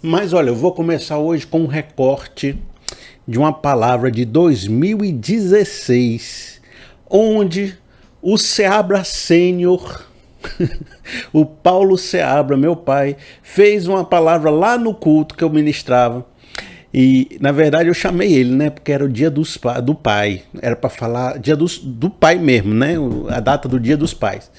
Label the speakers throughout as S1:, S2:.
S1: Mas olha, eu vou começar hoje com um recorte de uma palavra de 2016, onde o Seabra Sênior, o Paulo Seabra, meu pai, fez uma palavra lá no culto que eu ministrava. E na verdade eu chamei ele, né? Porque era o dia do pai. Era para falar dia do pai mesmo, né? A data do dia dos pais.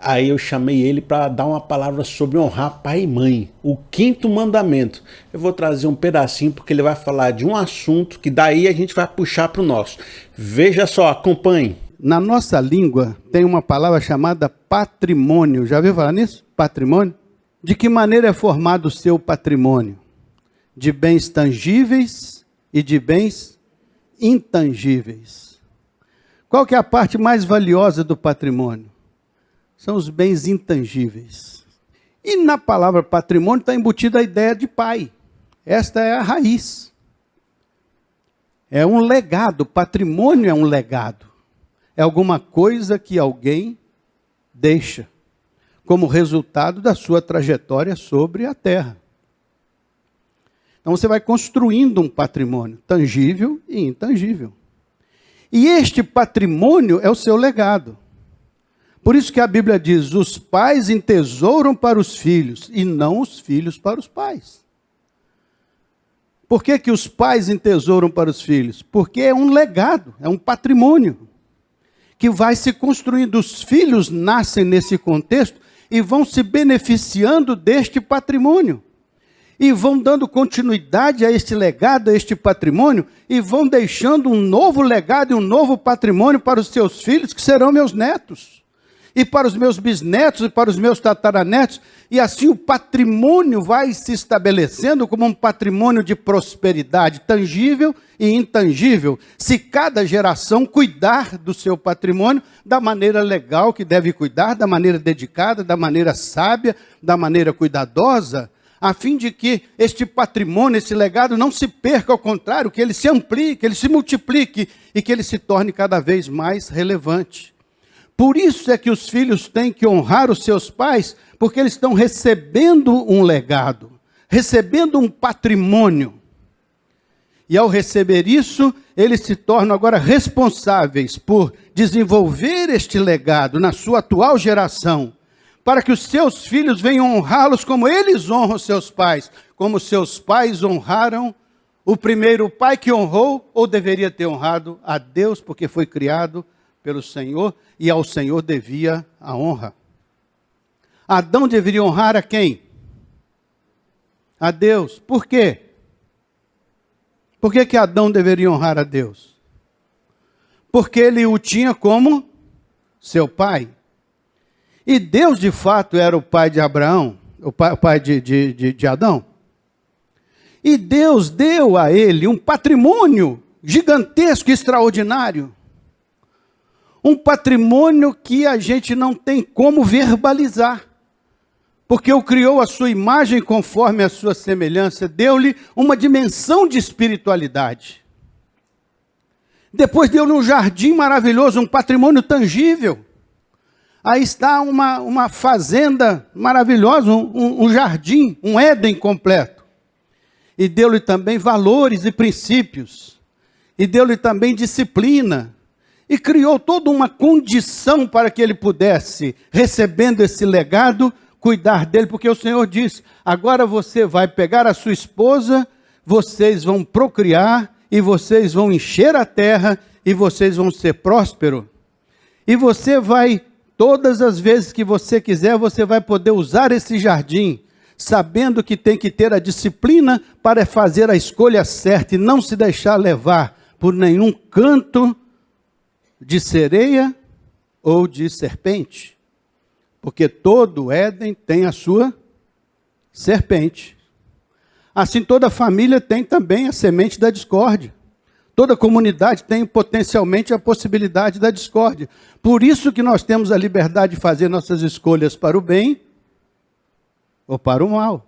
S1: Aí eu chamei ele para dar uma palavra sobre honrar pai e mãe, o 5º mandamento. Eu vou trazer um pedacinho porque ele vai falar de um assunto que daí a gente vai puxar para o nosso. Veja só, acompanhe.
S2: Na nossa língua tem uma palavra chamada patrimônio. Já ouviu falar nisso? Patrimônio? De que maneira é formado o seu patrimônio? De bens tangíveis e de bens intangíveis. Qual que é a parte mais valiosa do patrimônio? São os bens intangíveis. E na palavra patrimônio está embutida a ideia de pai. Esta é a raiz. É um legado. Patrimônio é um legado. É alguma coisa que alguém deixa como resultado da sua trajetória sobre a terra. Então você vai construindo um patrimônio tangível e intangível. E este patrimônio é o seu legado. Por isso que a Bíblia diz, os pais entesouram para os filhos e não os filhos para os pais. Por que que os pais entesouram para os filhos? Porque é um legado, é um patrimônio que vai se construindo. Os filhos nascem nesse contexto e vão se beneficiando deste patrimônio. E vão dando continuidade a este legado, a este patrimônio, e vão deixando um novo legado e um novo patrimônio para os seus filhos, que serão meus netos. E para os meus bisnetos e para os meus tataranetos, e assim o patrimônio vai se estabelecendo como um patrimônio de prosperidade tangível e intangível, se cada geração cuidar do seu patrimônio da maneira legal que deve cuidar, da maneira dedicada, da maneira sábia, da maneira cuidadosa, a fim de que este patrimônio, esse legado não se perca, ao contrário, que ele se amplie, que ele se multiplique e que ele se torne cada vez mais relevante. Por isso é que os filhos têm que honrar os seus pais, porque eles estão recebendo um legado, recebendo um patrimônio. E ao receber isso, eles se tornam agora responsáveis por desenvolver este legado na sua atual geração, para que os seus filhos venham honrá-los como eles honram seus pais, como seus pais honraram o primeiro pai que honrou, ou deveria ter honrado a Deus, porque foi criado pelo Senhor, e ao Senhor devia a honra. Adão deveria honrar a quem? A Deus. Por quê? Por que que Adão deveria honrar a Deus? Porque ele o tinha como seu pai. E Deus, de fato, era o pai de Abraão, o pai de Adão. E Deus deu a ele um patrimônio gigantesco, extraordinário. Um patrimônio que a gente não tem como verbalizar. Porque o criou a sua imagem conforme a sua semelhança, deu-lhe uma dimensão de espiritualidade. Depois deu-lhe um jardim maravilhoso, um patrimônio tangível. Aí está uma fazenda maravilhosa, um jardim, um Éden completo. E deu-lhe também valores e princípios. E deu-lhe também disciplina. E criou toda uma condição para que ele pudesse, recebendo esse legado, cuidar dele. Porque o Senhor disse, agora você vai pegar a sua esposa, vocês vão procriar, e vocês vão encher a terra, e vocês vão ser prósperos. E você vai, todas as vezes que você quiser, você vai poder usar esse jardim, sabendo que tem que ter a disciplina para fazer a escolha certa, e não se deixar levar por nenhum canto de sereia ou de serpente, porque todo Éden tem a sua serpente. Assim toda família tem também a semente da discórdia. Toda comunidade tem potencialmente a possibilidade da discórdia. Por isso que nós temos a liberdade de fazer nossas escolhas para o bem ou para o mal.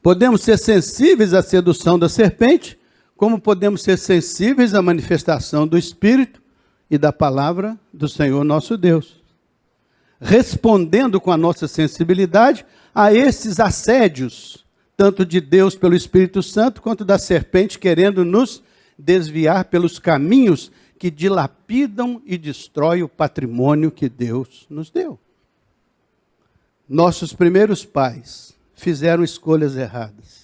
S2: Podemos ser sensíveis à sedução da serpente, como podemos ser sensíveis à manifestação do Espírito e da palavra do Senhor nosso Deus. Respondendo com a nossa sensibilidade a esses assédios tanto de Deus pelo Espírito Santo, quanto da serpente querendo nos desviar pelos caminhos que dilapidam e destroem o patrimônio que Deus nos deu. Nossos primeiros pais fizeram escolhas erradas.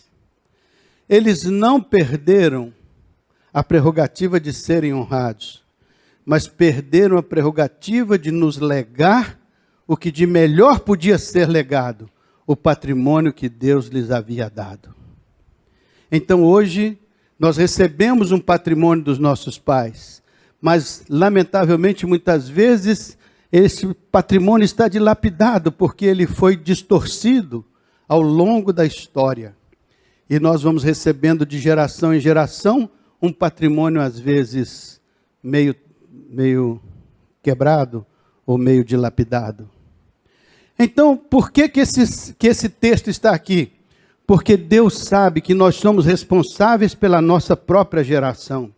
S2: Eles não perderam a prerrogativa de serem honrados, mas perderam a prerrogativa de nos legar o que de melhor podia ser legado, o patrimônio que Deus lhes havia dado. Então hoje nós recebemos um patrimônio dos nossos pais, mas lamentavelmente muitas vezes esse patrimônio está dilapidado porque ele foi distorcido ao longo da história. E nós vamos recebendo de geração em geração um patrimônio às vezes meio quebrado ou meio dilapidado. Então, por que esse texto está aqui? Porque Deus sabe que nós somos responsáveis pela nossa própria geração.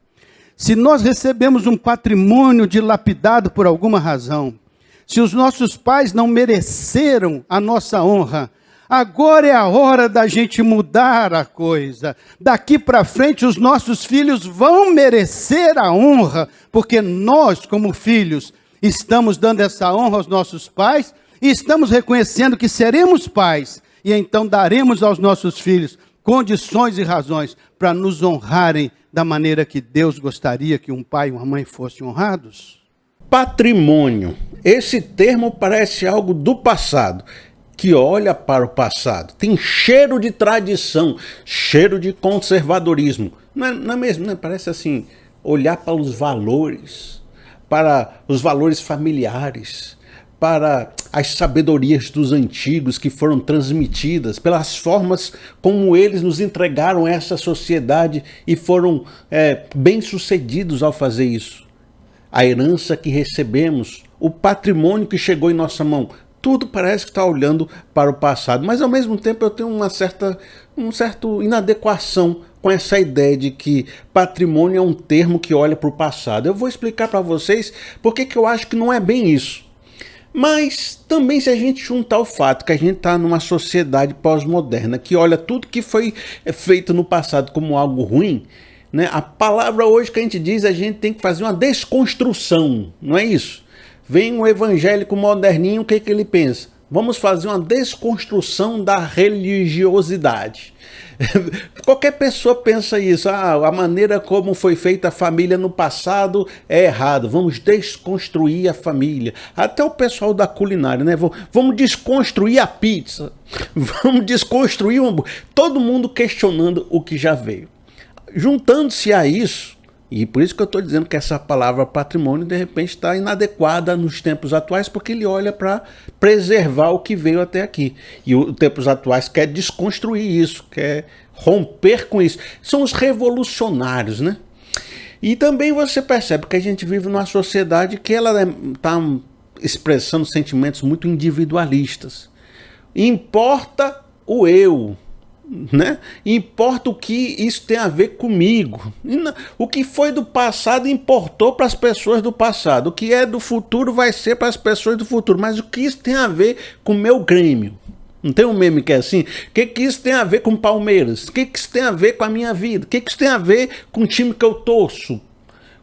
S2: Se nós recebemos um patrimônio dilapidado por alguma razão, se os nossos pais não mereceram a nossa honra, agora é a hora da gente mudar a coisa. Daqui para frente os nossos filhos vão merecer a honra, porque nós, como filhos, estamos dando essa honra aos nossos pais e estamos reconhecendo que seremos pais e então daremos aos nossos filhos condições e razões para nos honrarem da maneira que Deus gostaria que um pai e uma mãe fossem honrados.
S1: Patrimônio. Esse termo parece algo do passado, que olha para o passado. Tem cheiro de tradição, cheiro de conservadorismo. Não é mesmo, né? Parece assim, olhar para os valores familiares, para as sabedorias dos antigos que foram transmitidas, pelas formas como eles nos entregaram essa sociedade e foram bem-sucedidos ao fazer isso. A herança que recebemos, o patrimônio que chegou em nossa mão, tudo parece que está olhando para o passado, mas ao mesmo tempo eu tenho uma certa inadequação com essa ideia de que patrimônio é um termo que olha para o passado. Eu vou explicar para vocês por que eu acho que não é bem isso. Mas também se a gente juntar o fato que a gente está numa sociedade pós-moderna, que olha tudo que foi feito no passado como algo ruim, né? A palavra hoje que a gente diz, a gente tem que fazer uma desconstrução, não é isso? Vem um evangélico moderninho, o que ele pensa? Vamos fazer uma desconstrução da religiosidade. Qualquer pessoa pensa isso, a maneira como foi feita a família no passado é errado, vamos desconstruir a família. Até o pessoal da culinária, né? Vamos desconstruir a pizza, vamos desconstruir todo mundo questionando o que já veio. Juntando-se a isso, e por isso que eu estou dizendo que essa palavra patrimônio de repente está inadequada nos tempos atuais, porque ele olha para preservar o que veio até aqui. E os tempos atuais quer desconstruir isso, quer romper com isso. São os revolucionários, né? E também você percebe que a gente vive numa sociedade que ela está expressando sentimentos muito individualistas. Importa o eu, né? Importa o que isso tem a ver comigo. O que foi do passado importou para as pessoas do passado. O que é do futuro vai ser para as pessoas do futuro. Mas o que isso tem a ver com o meu Grêmio? Não tem um meme que é assim? O que isso tem a ver com Palmeiras? O que isso tem a ver com a minha vida? O que isso tem a ver com o time que eu torço?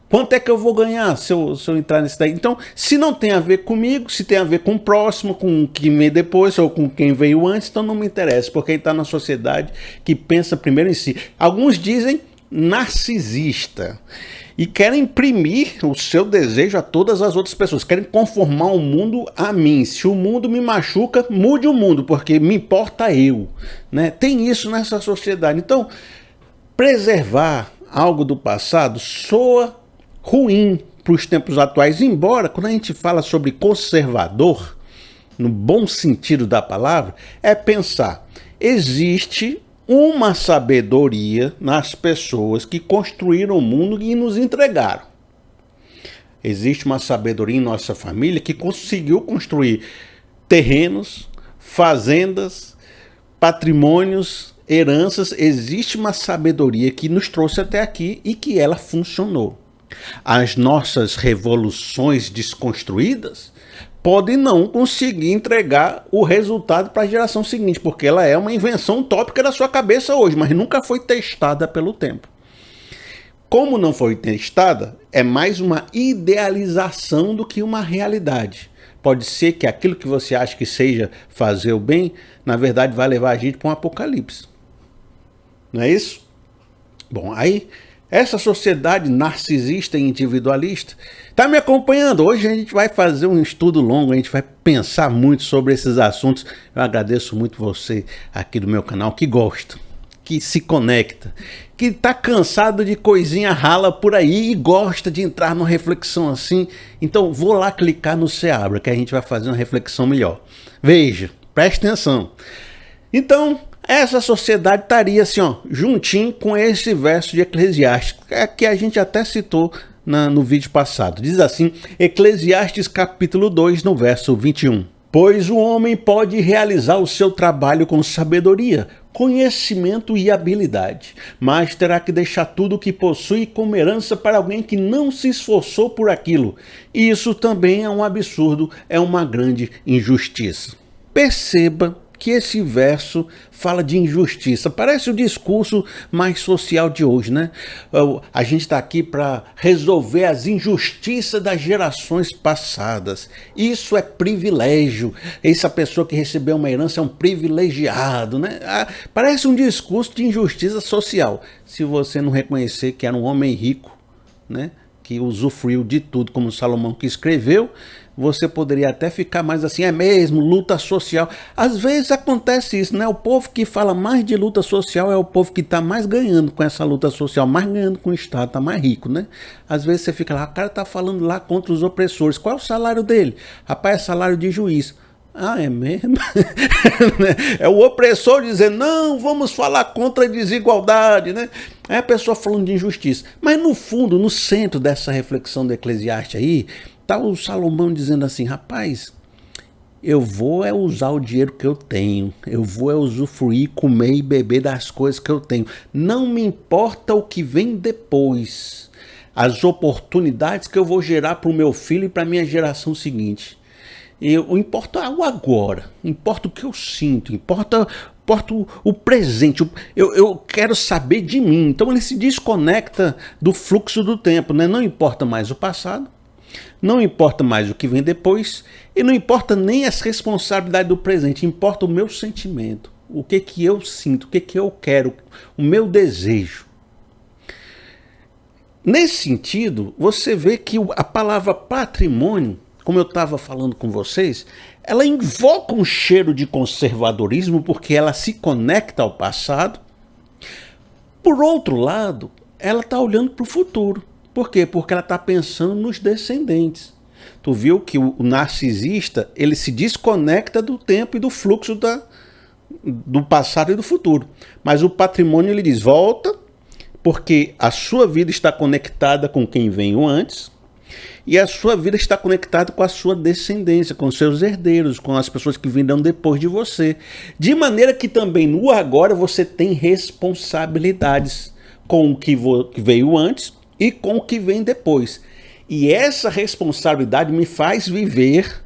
S1: Quanto é que eu vou ganhar se eu entrar nesse daí? Então, se não tem a ver comigo, se tem a ver com o próximo, com quem vem depois ou com quem veio antes, então não me interessa, porque ele está na sociedade que pensa primeiro em si. Alguns dizem narcisista e querem imprimir o seu desejo a todas as outras pessoas, querem conformar o mundo a mim. Se o mundo me machuca, mude o mundo, porque me importa eu, né? Tem isso nessa sociedade. Então, preservar algo do passado soa ruim para os tempos atuais, embora quando a gente fala sobre conservador, no bom sentido da palavra, é pensar, existe uma sabedoria nas pessoas que construíram o mundo e nos entregaram. Existe uma sabedoria em nossa família que conseguiu construir terrenos, fazendas, patrimônios, heranças. Existe uma sabedoria que nos trouxe até aqui e que ela funcionou. As nossas revoluções desconstruídas pode não conseguir entregar o resultado para a geração seguinte, porque ela é uma invenção utópica da sua cabeça hoje, mas nunca foi testada pelo tempo. Como não foi testada, é mais uma idealização do que uma realidade. Pode ser que aquilo que você acha que seja fazer o bem, na verdade vai levar a gente para um apocalipse. Não é isso? Bom, aí essa sociedade narcisista e individualista está me acompanhando. Hoje a gente vai fazer um estudo longo, a gente vai pensar muito sobre esses assuntos. Eu agradeço muito você aqui do meu canal que gosta, que se conecta, que está cansado de coisinha rala por aí e gosta de entrar numa reflexão assim. Então vou lá clicar no Seabra, que a gente vai fazer uma reflexão melhor. Veja, preste atenção. Então, essa sociedade estaria assim, ó, juntinho com esse verso de Eclesiastes, que a gente até citou no vídeo passado. Diz assim, Eclesiastes capítulo 2, no verso 21. Pois o homem pode realizar o seu trabalho com sabedoria, conhecimento e habilidade, mas terá que deixar tudo o que possui como herança para alguém que não se esforçou por aquilo. Isso também é um absurdo, é uma grande injustiça. Perceba que esse verso fala de injustiça. Parece o discurso mais social de hoje, né? A gente está aqui para resolver as injustiças das gerações passadas. Isso é privilégio. Essa pessoa que recebeu uma herança é um privilegiado, né? Parece um discurso de injustiça social. Se você não reconhecer que era um homem rico, né, que usufruiu de tudo, como Salomão que escreveu, você poderia até ficar mais assim, é mesmo, luta social. Às vezes acontece isso, né? O povo que fala mais de luta social é o povo que está mais ganhando com essa luta social, mais ganhando com o Estado, está mais rico, né? Às vezes você fica lá, o cara está falando lá contra os opressores. Qual é o salário dele? Rapaz, é salário de juiz. Ah, é mesmo? É o opressor dizendo, não, vamos falar contra a desigualdade, né? Aí a pessoa falando de injustiça. Mas no fundo, no centro dessa reflexão do Eclesiastes aí, está o Salomão dizendo assim, rapaz, eu vou usar o dinheiro que eu tenho, eu vou usufruir, comer e beber das coisas que eu tenho. Não me importa o que vem depois, as oportunidades que eu vou gerar para o meu filho e para a minha geração seguinte. Importa o agora, importa o que eu sinto, importa o presente, eu quero saber de mim. Então ele se desconecta do fluxo do tempo, né? Não importa mais o passado, não importa mais o que vem depois, e não importa nem as responsabilidades do presente, importa o meu sentimento, o que eu sinto, o que eu quero, o meu desejo. Nesse sentido, você vê que a palavra patrimônio, como eu estava falando com vocês, ela invoca um cheiro de conservadorismo porque ela se conecta ao passado. Por outro lado, ela está olhando para o futuro. Por quê? Porque ela está pensando nos descendentes. Tu viu que o narcisista, ele se desconecta do tempo e do fluxo do passado e do futuro. Mas o patrimônio, ele diz, volta, porque a sua vida está conectada com quem veio antes, e a sua vida está conectada com a sua descendência, com os seus herdeiros, com as pessoas que virão depois de você. De maneira que também no agora você tem responsabilidades com o que veio antes e com o que vem depois. E essa responsabilidade me faz viver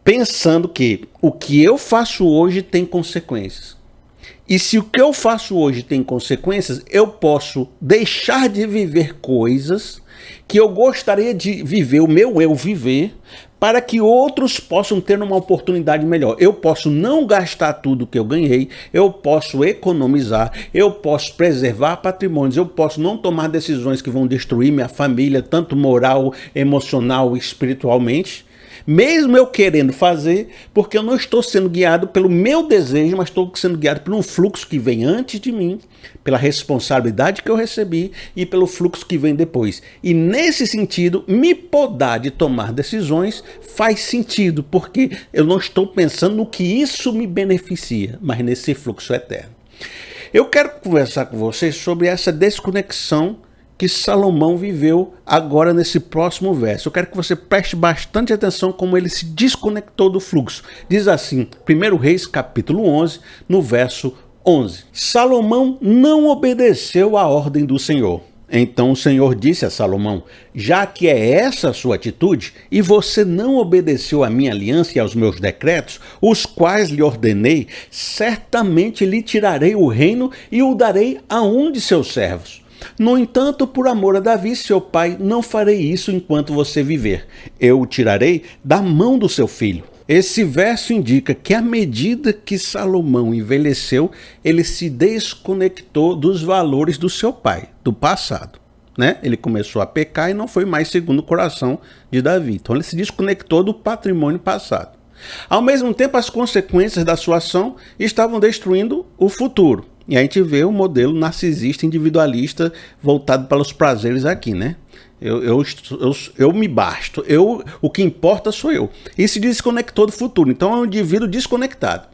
S1: pensando que o que eu faço hoje tem consequências. E se o que eu faço hoje tem consequências, eu posso deixar de viver coisas que eu gostaria de viver, o meu eu viver, para que outros possam ter uma oportunidade melhor. Eu posso não gastar tudo que eu ganhei, eu posso economizar, eu posso preservar patrimônios, eu posso não tomar decisões que vão destruir minha família, tanto moral, emocional e espiritualmente, mesmo eu querendo fazer, porque eu não estou sendo guiado pelo meu desejo, mas estou sendo guiado por um fluxo que vem antes de mim, pela responsabilidade que eu recebi e pelo fluxo que vem depois. E nesse sentido, me podar de tomar decisões faz sentido, porque eu não estou pensando no que isso me beneficia, mas nesse fluxo eterno. Eu quero conversar com vocês sobre essa desconexão que Salomão viveu agora nesse próximo verso. Eu quero que você preste bastante atenção como ele se desconectou do fluxo. Diz assim, 1 Reis capítulo 11, no verso 11. Salomão não obedeceu à ordem do Senhor. Então o Senhor disse a Salomão: já que é essa a sua atitude, e você não obedeceu à minha aliança e aos meus decretos, os quais lhe ordenei, certamente lhe tirarei o reino e o darei a um de seus servos. No entanto, por amor a Davi, seu pai, não farei isso enquanto você viver. Eu o tirarei da mão do seu filho. Esse verso indica que à medida que Salomão envelheceu, ele se desconectou dos valores do seu pai, do passado. Ele começou a pecar e não foi mais segundo o coração de Davi. Então ele se desconectou do patrimônio passado. Ao mesmo tempo, as consequências da sua ação estavam destruindo o futuro. E a gente vê o modelo narcisista, individualista, voltado para os prazeres aqui, Eu me basto, o que importa sou eu. E se desconectou do futuro, então é um indivíduo desconectado.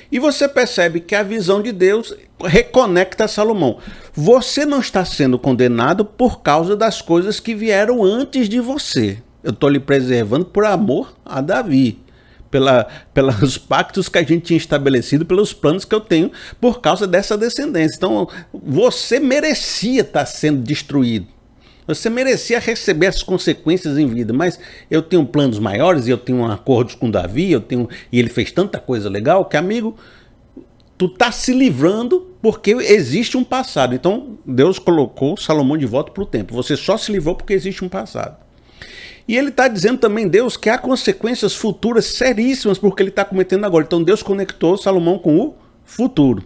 S1: E você percebe que a visão de Deus reconecta Salomão. Você não está sendo condenado por causa das coisas que vieram antes de você. Eu estou lhe preservando por amor a Davi. Pelos pactos que a gente tinha estabelecido, pelos planos que eu tenho por causa dessa descendência. Então, você merecia estar sendo destruído. Você merecia receber as consequências em vida, mas eu tenho planos maiores e eu tenho acordos com Davi, e ele fez tanta coisa legal que, amigo, tu tá se livrando porque existe um passado. Então, Deus colocou Salomão de volta para o tempo. Você só se livrou porque existe um passado. E ele está dizendo também, Deus, que há consequências futuras seríssimas porque ele está cometendo agora. Então Deus conectou Salomão com o futuro.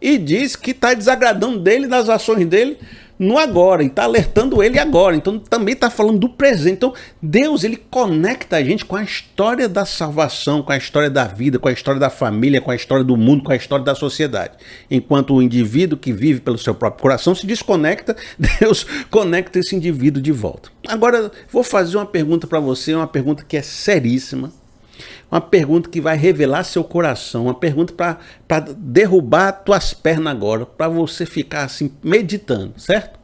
S1: E diz que está desagradando dele, das ações dele, no agora. E está alertando ele agora. Então também está falando do presente. Então Deus, ele conecta a gente com a história da salvação, com a história da vida, com a história da família, com a história do mundo, com a história da sociedade. Enquanto o indivíduo que vive pelo seu próprio coração se desconecta, Deus conecta esse indivíduo de volta. Agora, vou fazer uma pergunta para você, uma pergunta que é seríssima. Uma pergunta que vai revelar seu coração, uma pergunta para derrubar tuas pernas agora, para você ficar assim meditando, certo?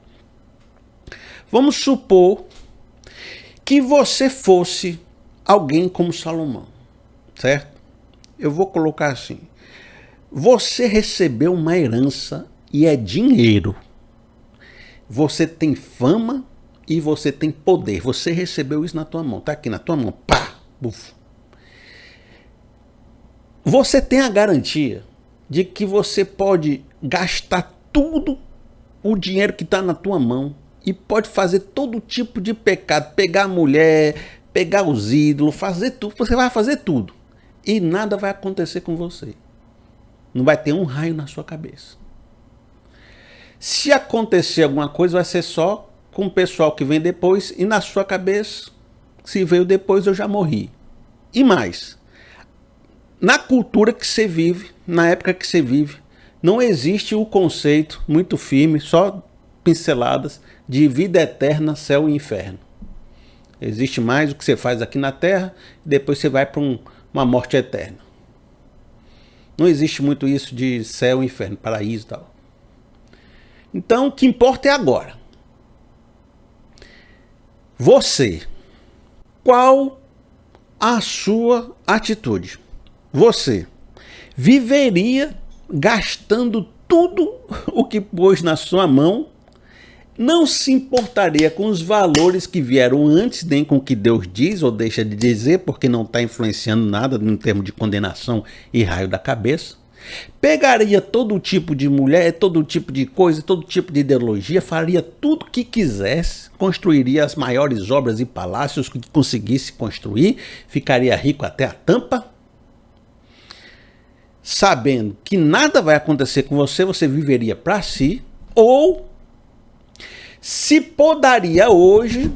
S1: Vamos supor que você fosse alguém como Salomão, certo? Eu vou colocar assim: você recebeu uma herança e é dinheiro. Você tem fama e você tem poder. Você recebeu isso na tua mão, tá aqui na tua mão, pá, bufo. Você tem a garantia de que você pode gastar tudo o dinheiro que está na tua mão e pode fazer todo tipo de pecado, pegar a mulher, pegar os ídolos, fazer tudo. Você vai fazer tudo e nada vai acontecer com você. Não vai ter um raio na sua cabeça. Se acontecer alguma coisa, vai ser só com o pessoal que vem depois e na sua cabeça, se veio depois, eu já morri. E mais, na cultura que você vive, na época que você vive, não existe o conceito muito firme, só pinceladas, de vida eterna, céu e inferno. Existe mais o que você faz aqui na terra, e depois você vai para uma morte eterna. Não existe muito isso de céu e inferno, paraíso e tal. Então, o que importa é agora. Você, qual a sua atitude? Você viveria gastando tudo o que pôs na sua mão, não se importaria com os valores que vieram antes, nem com o que Deus diz ou deixa de dizer, porque não está influenciando nada em termos de condenação e raio da cabeça. Pegaria todo tipo de mulher, todo tipo de coisa, todo tipo de ideologia, faria tudo o que quisesse, construiria as maiores obras e palácios que conseguisse construir, ficaria rico até a tampa, sabendo que nada vai acontecer com você, você viveria para si, ou se podaria hoje,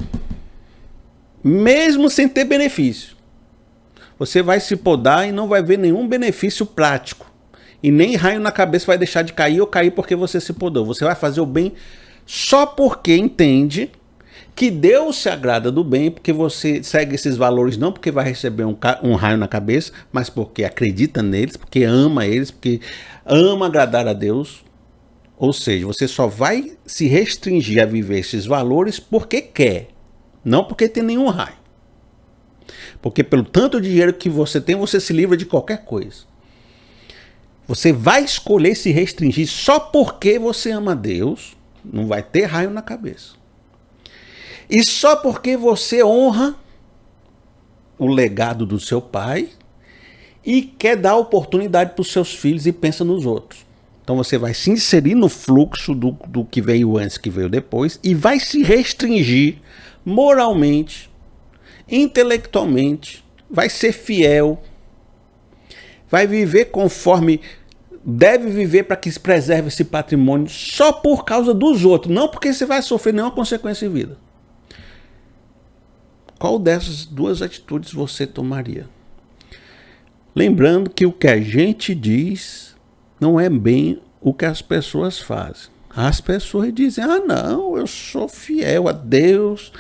S1: mesmo sem ter benefício. Você vai se podar e não vai ver nenhum benefício prático. E nem raio na cabeça vai deixar de cair ou cair porque você se podou. Você vai fazer o bem só porque entende que Deus se agrada do bem, porque você segue esses valores não porque vai receber um raio na cabeça, mas porque acredita neles, porque ama eles, porque ama agradar a Deus. Ou seja, você só vai se restringir a viver esses valores porque quer, não porque tem nenhum raio. Porque pelo tanto de dinheiro que você tem, você se livra de qualquer coisa. Você vai escolher se restringir só porque você ama Deus, não vai ter raio na cabeça. E só porque você honra o legado do seu pai e quer dar oportunidade para os seus filhos e pensa nos outros. Então você vai se inserir no fluxo do que veio antes, que veio depois, e vai se restringir moralmente, intelectualmente, vai ser fiel, vai viver conforme deve viver para que se preserve esse patrimônio só por causa dos outros, não porque você vai sofrer nenhuma consequência em vida. Qual dessas duas atitudes você tomaria? Lembrando que o que a gente diz não é bem o que as pessoas fazem. As pessoas dizem, não, eu sou fiel a Deus,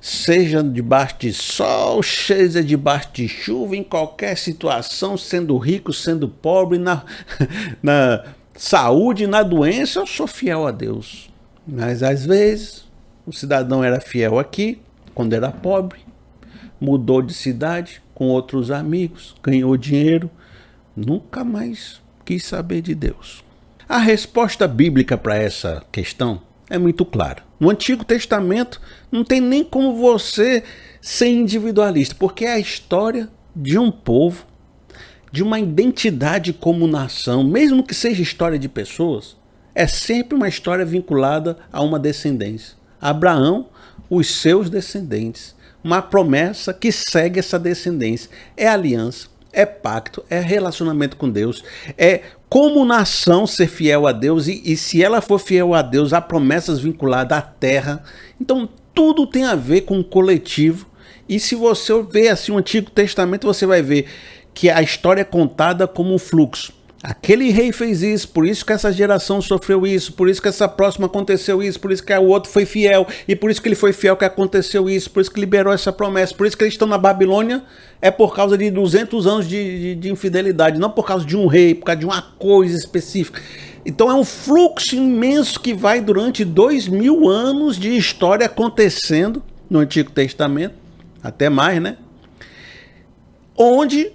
S1: seja debaixo de sol, seja debaixo de chuva, em qualquer situação, sendo rico, sendo pobre, na saúde, na doença, eu sou fiel a Deus. Mas às vezes, o cidadão era fiel aqui, quando era pobre, mudou de cidade com outros amigos, ganhou dinheiro, nunca mais quis saber de Deus. A resposta bíblica para essa questão é muito clara. No Antigo Testamento não tem nem como você ser individualista, porque é a história de um povo, de uma identidade como nação, mesmo que seja história de pessoas, é sempre uma história vinculada a uma descendência. Abraão, os seus descendentes, uma promessa que segue essa descendência, é aliança, é pacto, é relacionamento com Deus, é como nação ser fiel a Deus e se ela for fiel a Deus, há promessas vinculadas à terra. Então tudo tem a ver com o coletivo. E se você ver assim o Antigo Testamento, você vai ver que a história é contada como um fluxo. Aquele rei fez isso, por isso que essa geração sofreu isso, por isso que essa próxima aconteceu isso, por isso que o outro foi fiel, e por isso que ele foi fiel que aconteceu isso, por isso que liberou essa promessa, por isso que eles estão na Babilônia, é por causa de 200 anos de infidelidade, não por causa de um rei, por causa de uma coisa específica. Então é um fluxo imenso que vai durante 2000 anos de história acontecendo no Antigo Testamento, até mais, né? Onde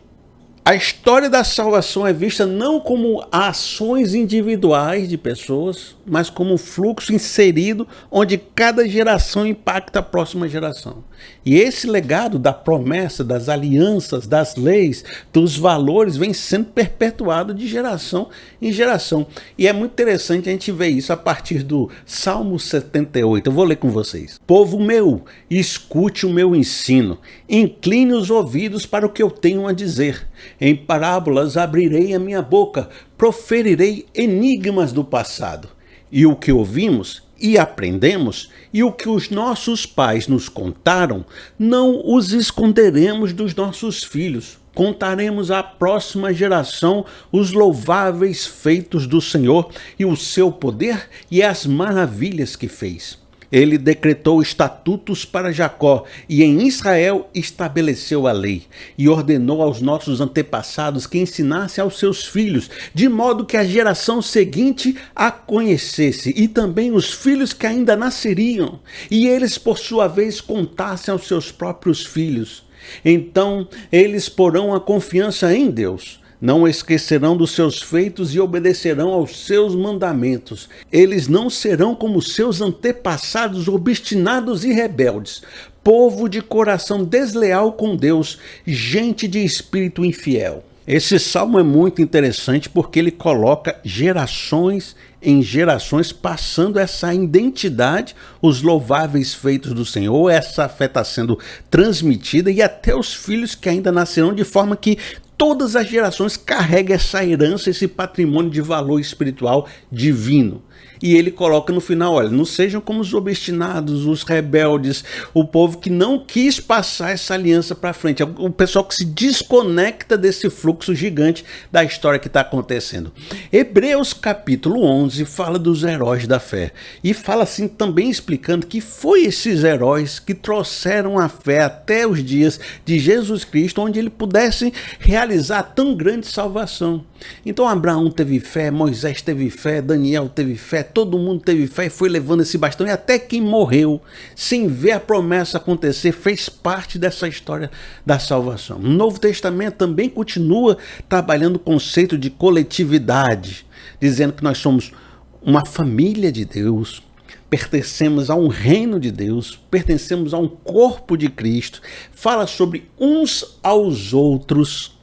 S1: a história da salvação é vista não como ações individuais de pessoas, mas como um fluxo inserido onde cada geração impacta a próxima geração. E esse legado da promessa, das alianças, das leis, dos valores vem sendo perpetuado de geração em geração. E é muito interessante a gente ver isso a partir do Salmo 78. Eu vou ler com vocês. Povo meu, escute o meu ensino, incline os ouvidos para o que eu tenho a dizer. Em parábolas abrirei a minha boca, proferirei enigmas do passado. E o que ouvimos e aprendemos, e o que os nossos pais nos contaram, não os esconderemos dos nossos filhos. Contaremos à próxima geração os louváveis feitos do Senhor e o seu poder e as maravilhas que fez. Ele decretou estatutos para Jacó e em Israel estabeleceu a lei e ordenou aos nossos antepassados que ensinasse aos seus filhos, de modo que a geração seguinte a conhecesse e também os filhos que ainda nasceriam e eles por sua vez contassem aos seus próprios filhos. Então eles porão a confiança em Deus. Não esquecerão dos seus feitos e obedecerão aos seus mandamentos. Eles não serão como seus antepassados obstinados e rebeldes, povo de coração desleal com Deus, gente de espírito infiel. Esse salmo é muito interessante porque ele coloca gerações em gerações passando essa identidade, os louváveis feitos do Senhor, essa fé está sendo transmitida e até os filhos que ainda nascerão, de forma que todas as gerações carregam essa herança, esse patrimônio de valor espiritual divino. E ele coloca no final, olha, não sejam como os obstinados, os rebeldes, o povo que não quis passar essa aliança para frente, o pessoal que se desconecta desse fluxo gigante da história que está acontecendo. Hebreus capítulo 11 fala dos heróis da fé e fala assim também explicando que foi esses heróis que trouxeram a fé até os dias de Jesus Cristo, onde ele pudesse realizar tão grande salvação. Então Abraão teve fé, Moisés teve fé, Daniel teve fé, todo mundo teve fé e foi levando esse bastão, e até quem morreu sem ver a promessa acontecer fez parte dessa história da salvação. O Novo Testamento também continua trabalhando o conceito de coletividade, dizendo que nós somos uma família de Deus, pertencemos a um reino de Deus, pertencemos a um corpo de Cristo, fala sobre uns aos outros,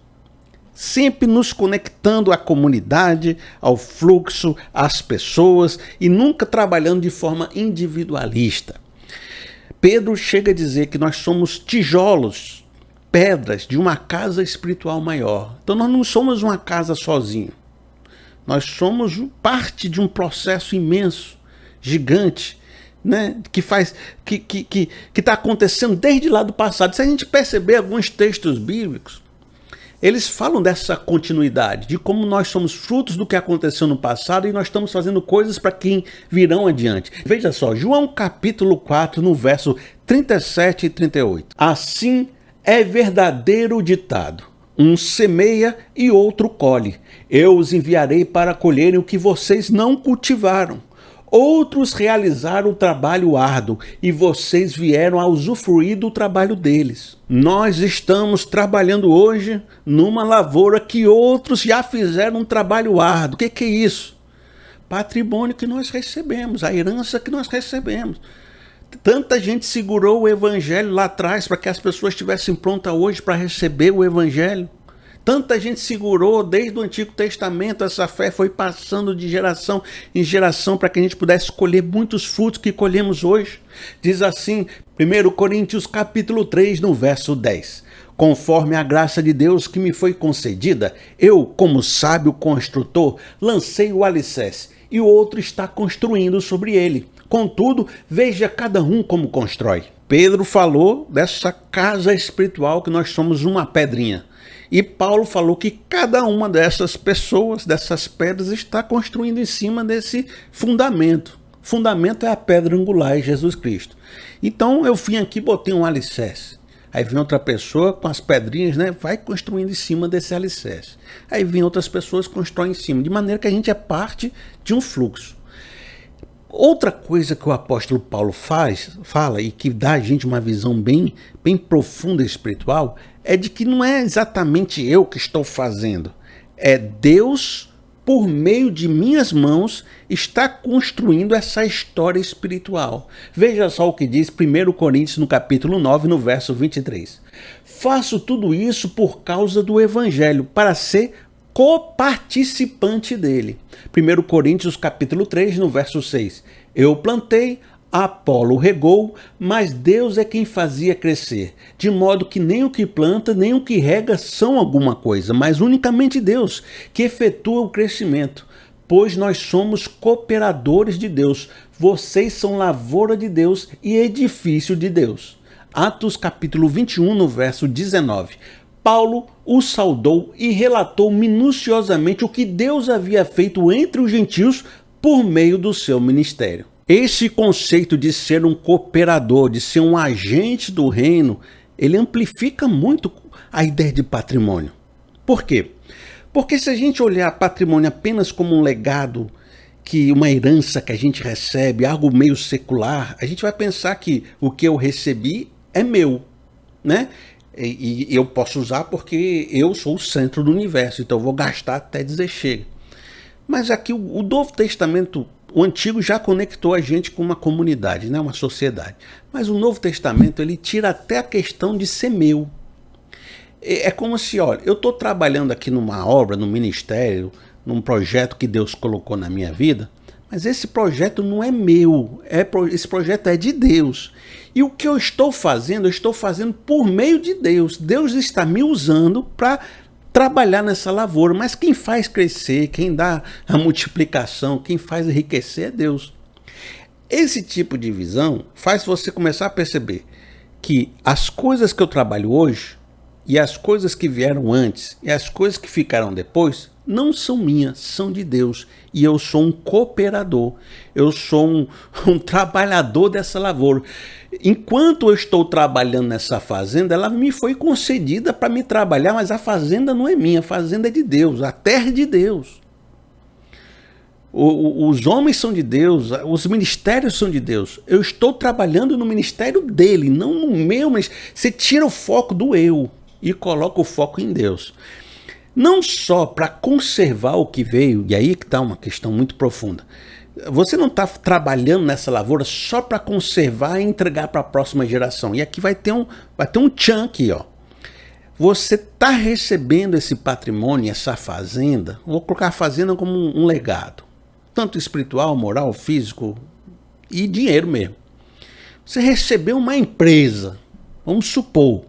S1: sempre nos conectando à comunidade, ao fluxo, às pessoas e nunca trabalhando de forma individualista. Pedro chega a dizer que nós somos tijolos, pedras de uma casa espiritual maior. Então nós não somos uma casa sozinho. Nós somos parte de um processo imenso, gigante, né? Que está acontecendo desde lá do passado. Se a gente perceber alguns textos bíblicos, eles falam dessa continuidade, de como nós somos frutos do que aconteceu no passado e nós estamos fazendo coisas para quem virão adiante. Veja só, João capítulo 4, no verso 37 e 38. Assim é verdadeiro o ditado: um semeia e outro colhe. Eu os enviarei para colherem o que vocês não cultivaram. Outros realizaram o trabalho árduo e vocês vieram a usufruir do trabalho deles. Nós estamos trabalhando hoje numa lavoura que outros já fizeram um trabalho árduo. O que é isso? Patrimônio que nós recebemos, a herança que nós recebemos. Tanta gente segurou o evangelho lá atrás para que as pessoas estivessem prontas hoje para receber o evangelho. Tanta gente segurou desde o Antigo Testamento, essa fé foi passando de geração em geração para que a gente pudesse colher muitos frutos que colhemos hoje. Diz assim, 1 Coríntios capítulo 3, no verso 10. Conforme a graça de Deus que me foi concedida, eu, como sábio construtor, lancei o alicerce e o outro está construindo sobre ele. Contudo, veja cada um como constrói. Pedro falou dessa casa espiritual que nós somos uma pedrinha. E Paulo falou que cada uma dessas pessoas, dessas pedras, está construindo em cima desse fundamento. O fundamento é a pedra angular, é Jesus Cristo. Então eu vim aqui e botei um alicerce. Aí vem outra pessoa com as pedrinhas, né, vai construindo em cima desse alicerce. Aí vem outras pessoas que constroem em cima, de maneira que a gente é parte de um fluxo. Outra coisa que o apóstolo Paulo fala e que dá a gente uma visão bem profunda e espiritual, é de que não é exatamente eu que estou fazendo, é Deus, por meio de minhas mãos, está construindo essa história espiritual. Veja só o que diz 1 Coríntios no capítulo 9, no verso 23. Faço tudo isso por causa do evangelho, para ser coparticipante dele. 1 Coríntios capítulo 3, no verso 6. Eu plantei, Apolo regou, mas Deus é quem fazia crescer, de modo que nem o que planta, nem o que rega são alguma coisa, mas unicamente Deus, que efetua o crescimento. Pois nós somos cooperadores de Deus, vocês são lavoura de Deus e edifício de Deus. Atos capítulo 21, no verso 19. Paulo o saudou e relatou minuciosamente o que Deus havia feito entre os gentios por meio do seu ministério. Esse conceito de ser um cooperador, de ser um agente do reino, ele amplifica muito a ideia de patrimônio. Por quê? Porque se a gente olhar patrimônio apenas como um legado, uma herança que a gente recebe, algo meio secular, a gente vai pensar que o que eu recebi é meu, né? E eu posso usar porque eu sou o centro do universo, então eu vou gastar até dizer chega. Mas aqui o Novo Testamento, o Antigo já conectou a gente com uma comunidade, né? Uma sociedade. Mas o Novo Testamento, ele tira até a questão de ser meu. É como se, olha, eu estou trabalhando aqui numa obra, num ministério, num projeto que Deus colocou na minha vida, mas esse projeto não é meu, esse projeto é de Deus. E o que eu estou fazendo por meio de Deus. Deus está me usando para trabalhar nessa lavoura, mas quem faz crescer, quem dá a multiplicação, quem faz enriquecer é Deus. Esse tipo de visão faz você começar a perceber que as coisas que eu trabalho hoje, e as coisas que vieram antes, e as coisas que ficaram depois, não são minhas, são de Deus. E eu sou um cooperador, eu sou um trabalhador dessa lavoura. Enquanto eu estou trabalhando nessa fazenda, ela me foi concedida para me trabalhar, mas a fazenda não é minha, a fazenda é de Deus, a terra é de Deus. Os homens são de Deus, os ministérios são de Deus. Eu estou trabalhando no ministério dele, não no meu, mas você tira o foco do eu e coloca o foco em Deus. Não só para conservar o que veio, e aí que está uma questão muito profunda. Você não está trabalhando nessa lavoura só para conservar e entregar para a próxima geração. E aqui vai ter um tchan aqui, ó. Você está recebendo esse patrimônio, essa fazenda, vou colocar a fazenda como um legado, tanto espiritual, moral, físico e dinheiro mesmo. Você recebeu uma empresa, vamos supor.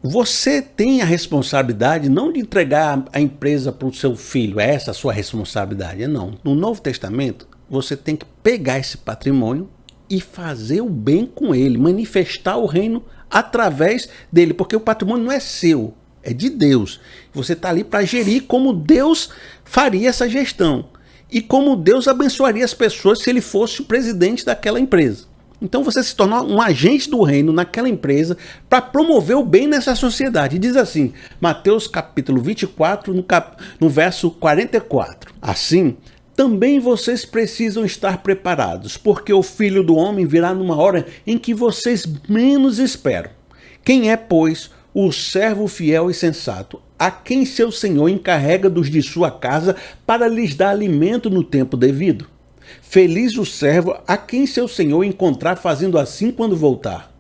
S1: Você tem a responsabilidade não de entregar a empresa para o seu filho, é essa a sua responsabilidade, não. No Novo Testamento, você tem que pegar esse patrimônio e fazer o bem com ele, manifestar o reino através dele, porque o patrimônio não é seu, é de Deus. Você está ali para gerir como Deus faria essa gestão e como Deus abençoaria as pessoas se ele fosse o presidente daquela empresa. Então você se torna um agente do reino naquela empresa para promover o bem nessa sociedade. E diz assim, Mateus capítulo 24, no verso 44. Assim, também vocês precisam estar preparados, porque o Filho do Homem virá numa hora em que vocês menos esperam. Quem é, pois, o servo fiel e sensato, a quem seu senhor encarrega dos de sua casa para lhes dar alimento no tempo devido? Feliz o servo a quem seu senhor encontrar fazendo assim quando voltar.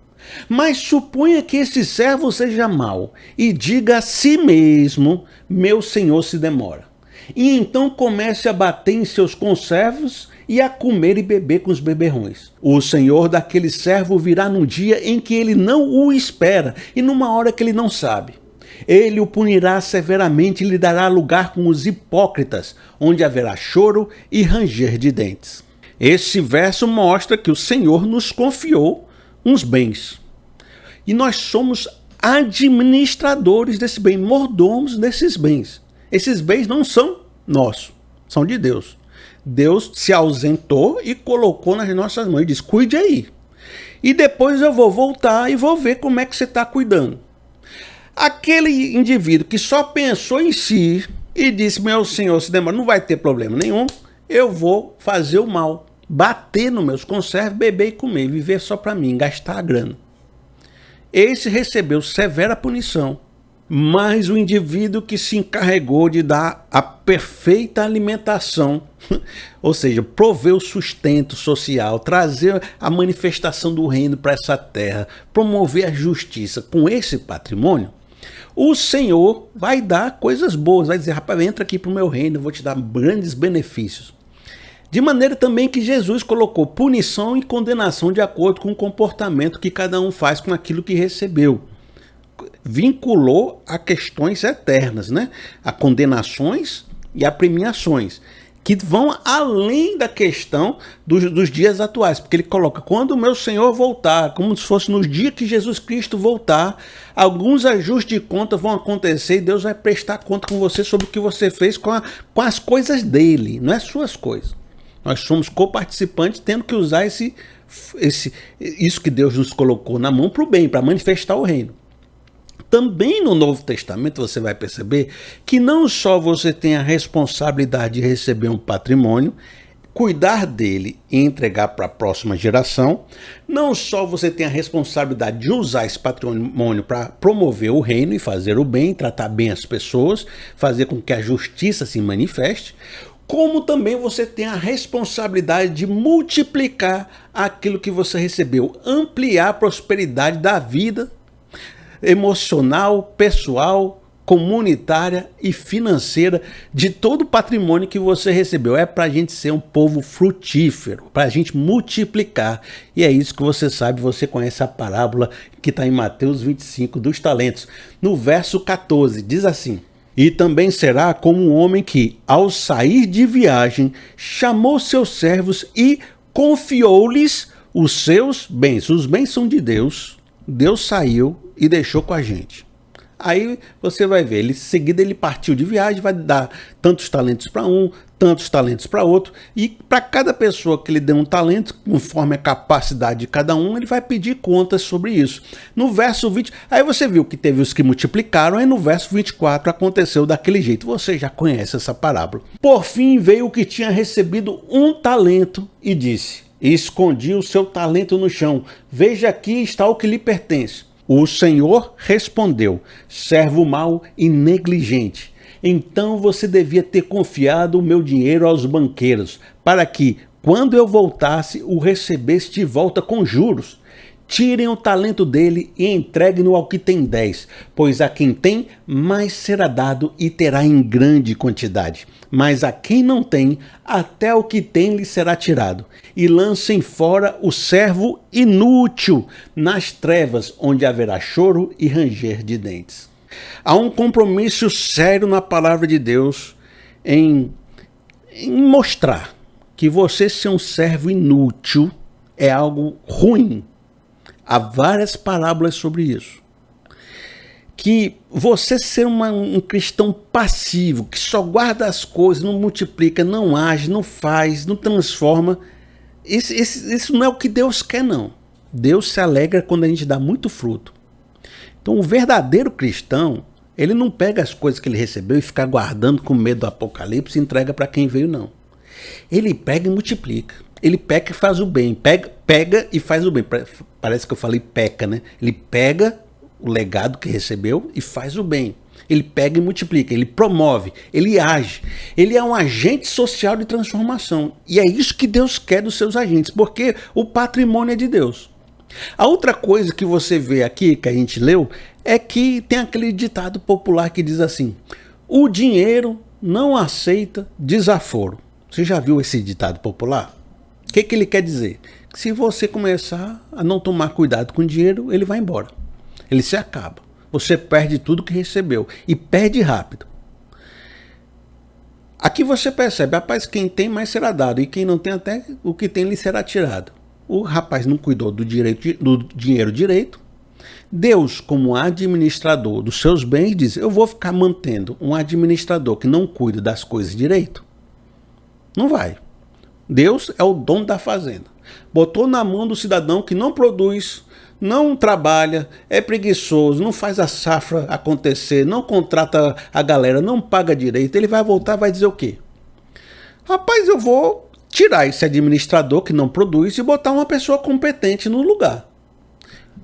S1: Mas suponha que esse servo seja mau e diga a si mesmo, meu senhor se demora. E então comece a bater em seus conservos e a comer e beber com os beberrões. O senhor daquele servo virá num dia em que ele não o espera e numa hora que ele não sabe. Ele o punirá severamente e lhe dará lugar com os hipócritas, onde haverá choro e ranger de dentes. Esse verso mostra que o Senhor nos confiou uns bens. E nós somos administradores desse bem, mordomos desses bens. Esses bens não são nossos, são de Deus. Deus se ausentou e colocou nas nossas mãos e disse, cuide aí. E depois eu vou voltar e vou ver como é que você está cuidando. Aquele indivíduo que só pensou em si e disse, meu senhor, se demora, não vai ter problema nenhum, eu vou fazer o mal, bater nos meus conservos, beber e comer, viver só para mim, gastar a grana. Esse recebeu severa punição, mas o indivíduo que se encarregou de dar a perfeita alimentação, ou seja, prover o sustento social, trazer a manifestação do reino para essa terra, promover a justiça com esse patrimônio, o Senhor vai dar coisas boas, vai dizer, rapaz, entra aqui para o meu reino, eu vou te dar grandes benefícios. De maneira também que Jesus colocou punição e condenação de acordo com o comportamento que cada um faz com aquilo que recebeu. Vinculou a questões eternas, né? A condenações e a premiações, que vão além da questão dos dias atuais, porque ele coloca, quando o meu Senhor voltar, como se fosse nos dias que Jesus Cristo voltar, alguns ajustes de conta vão acontecer e Deus vai prestar conta com você sobre o que você fez com as coisas dele, não é suas coisas. Nós somos coparticipantes tendo que usar isso que Deus nos colocou na mão para o bem, para manifestar o reino. Também no Novo Testamento você vai perceber que não só você tem a responsabilidade de receber um patrimônio, cuidar dele e entregar para a próxima geração, não só você tem a responsabilidade de usar esse patrimônio para promover o reino e fazer o bem, tratar bem as pessoas, fazer com que a justiça se manifeste, como também você tem a responsabilidade de multiplicar aquilo que você recebeu, ampliar a prosperidade da vida emocional, pessoal, comunitária e financeira de todo o patrimônio que você recebeu. É para a gente ser um povo frutífero, para a gente multiplicar. E é isso que você sabe, você conhece a parábola que está em Mateus 25 dos talentos. No verso 14 diz assim, e também será como um homem que, ao sair de viagem, chamou seus servos e confiou-lhes os seus bens. Os bens são de Deus. Deus saiu e deixou com a gente. Aí você vai ver, em seguida ele partiu de viagem, vai dar tantos talentos para um, tantos talentos para outro, e para cada pessoa que ele deu um talento, conforme a capacidade de cada um, ele vai pedir contas sobre isso. No verso 20, aí você viu que teve os que multiplicaram, aí no verso 24 aconteceu daquele jeito. Você já conhece essa parábola. Por fim veio o que tinha recebido um talento e disse, e escondi o seu talento no chão, veja, aqui está o que lhe pertence. O Senhor respondeu, servo mau e negligente, Então você devia ter confiado o meu dinheiro aos banqueiros, para que, quando eu voltasse, o recebesse de volta com juros. Tirem o talento dele e entreguem-no ao que tem 10, pois a quem tem, mais será dado e terá em grande quantidade. Mas a quem não tem, até o que tem lhe será tirado. E lancem fora o servo inútil nas trevas, onde haverá choro e ranger de dentes. Há um compromisso sério na palavra de Deus em mostrar que você ser um servo inútil é algo ruim. Há várias parábolas sobre isso. Que você ser um cristão passivo, que só guarda as coisas, não multiplica, não age, não faz, não transforma, isso não é o que Deus quer, não. Deus se alegra quando a gente dá muito fruto. Então o verdadeiro cristão, ele não pega as coisas que ele recebeu e fica guardando com medo do apocalipse e entrega para quem veio, não. Ele pega e multiplica. Ele peca e faz o bem. Pega e faz o bem. Parece que eu falei peca, né? Ele pega o legado que recebeu e faz o bem. Ele pega e multiplica, ele promove, ele age. Ele é um agente social de transformação. E é isso que Deus quer dos seus agentes, porque o patrimônio é de Deus. A outra coisa que você vê aqui, que a gente leu, é que tem aquele ditado popular que diz assim: o dinheiro não aceita desaforo. Você já viu esse ditado popular? O que ele quer dizer? Que se você começar a não tomar cuidado com o dinheiro, ele vai embora. Ele se acaba. Você perde tudo que recebeu. E perde rápido. Aqui você percebe, rapaz, quem tem mais será dado. E quem não tem, até o que tem lhe será tirado. O rapaz não cuidou do dinheiro direito. Deus, como administrador dos seus bens, diz: eu vou ficar mantendo um administrador que não cuida das coisas direito? Não vai. Deus é o dono da fazenda. Botou na mão do cidadão que não produz, não trabalha, é preguiçoso, não faz a safra acontecer, não contrata a galera, não paga direito. Ele vai voltar e vai dizer o quê? Rapaz, eu vou tirar esse administrador que não produz e botar uma pessoa competente no lugar.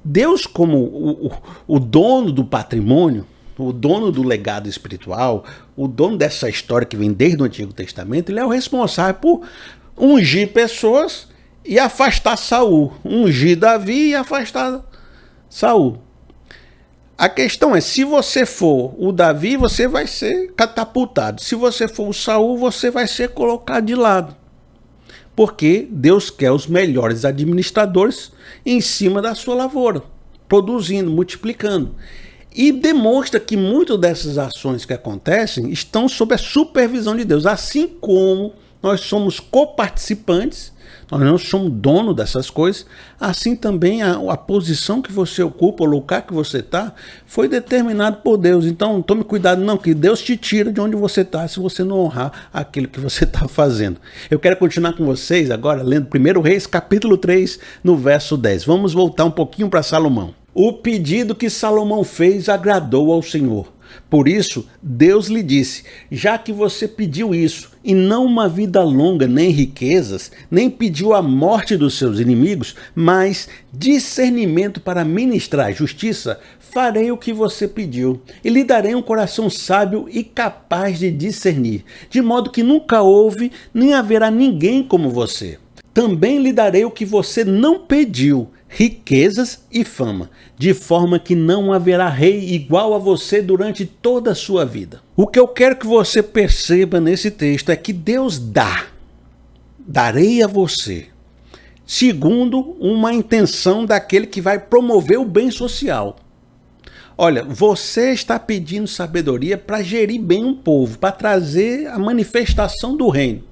S1: Deus, como o dono do patrimônio, o dono do legado espiritual, o dono dessa história que vem desde o Antigo Testamento, ele é o responsável por ungir pessoas e afastar Saul. Ungir Davi e afastar Saul. A questão é, se você for o Davi, você vai ser catapultado. Se você for o Saul, você vai ser colocado de lado. Porque Deus quer os melhores administradores em cima da sua lavoura, produzindo, multiplicando. E demonstra que muitas dessas ações que acontecem estão sob a supervisão de Deus. Assim como nós somos coparticipantes, nós não somos dono dessas coisas, assim também a posição que você ocupa, o lugar que você está, foi determinado por Deus. Então tome cuidado, não, que Deus te tira de onde você está se você não honrar aquilo que você está fazendo. Eu quero continuar com vocês agora lendo 1 Reis capítulo 3, no verso 10. Vamos voltar um pouquinho para Salomão. O pedido que Salomão fez agradou ao Senhor. Por isso, Deus lhe disse: já que você pediu isso, e não uma vida longa, nem riquezas, nem pediu a morte dos seus inimigos, mas discernimento para ministrar justiça, farei o que você pediu, e lhe darei um coração sábio e capaz de discernir, de modo que nunca houve, nem haverá ninguém como você. Também lhe darei o que você não pediu, riquezas e fama, de forma que não haverá rei igual a você durante toda a sua vida. O que eu quero que você perceba nesse texto é que Deus darei a você, segundo uma intenção daquele que vai promover o bem social. Olha, você está pedindo sabedoria para gerir bem um povo, para trazer a manifestação do reino.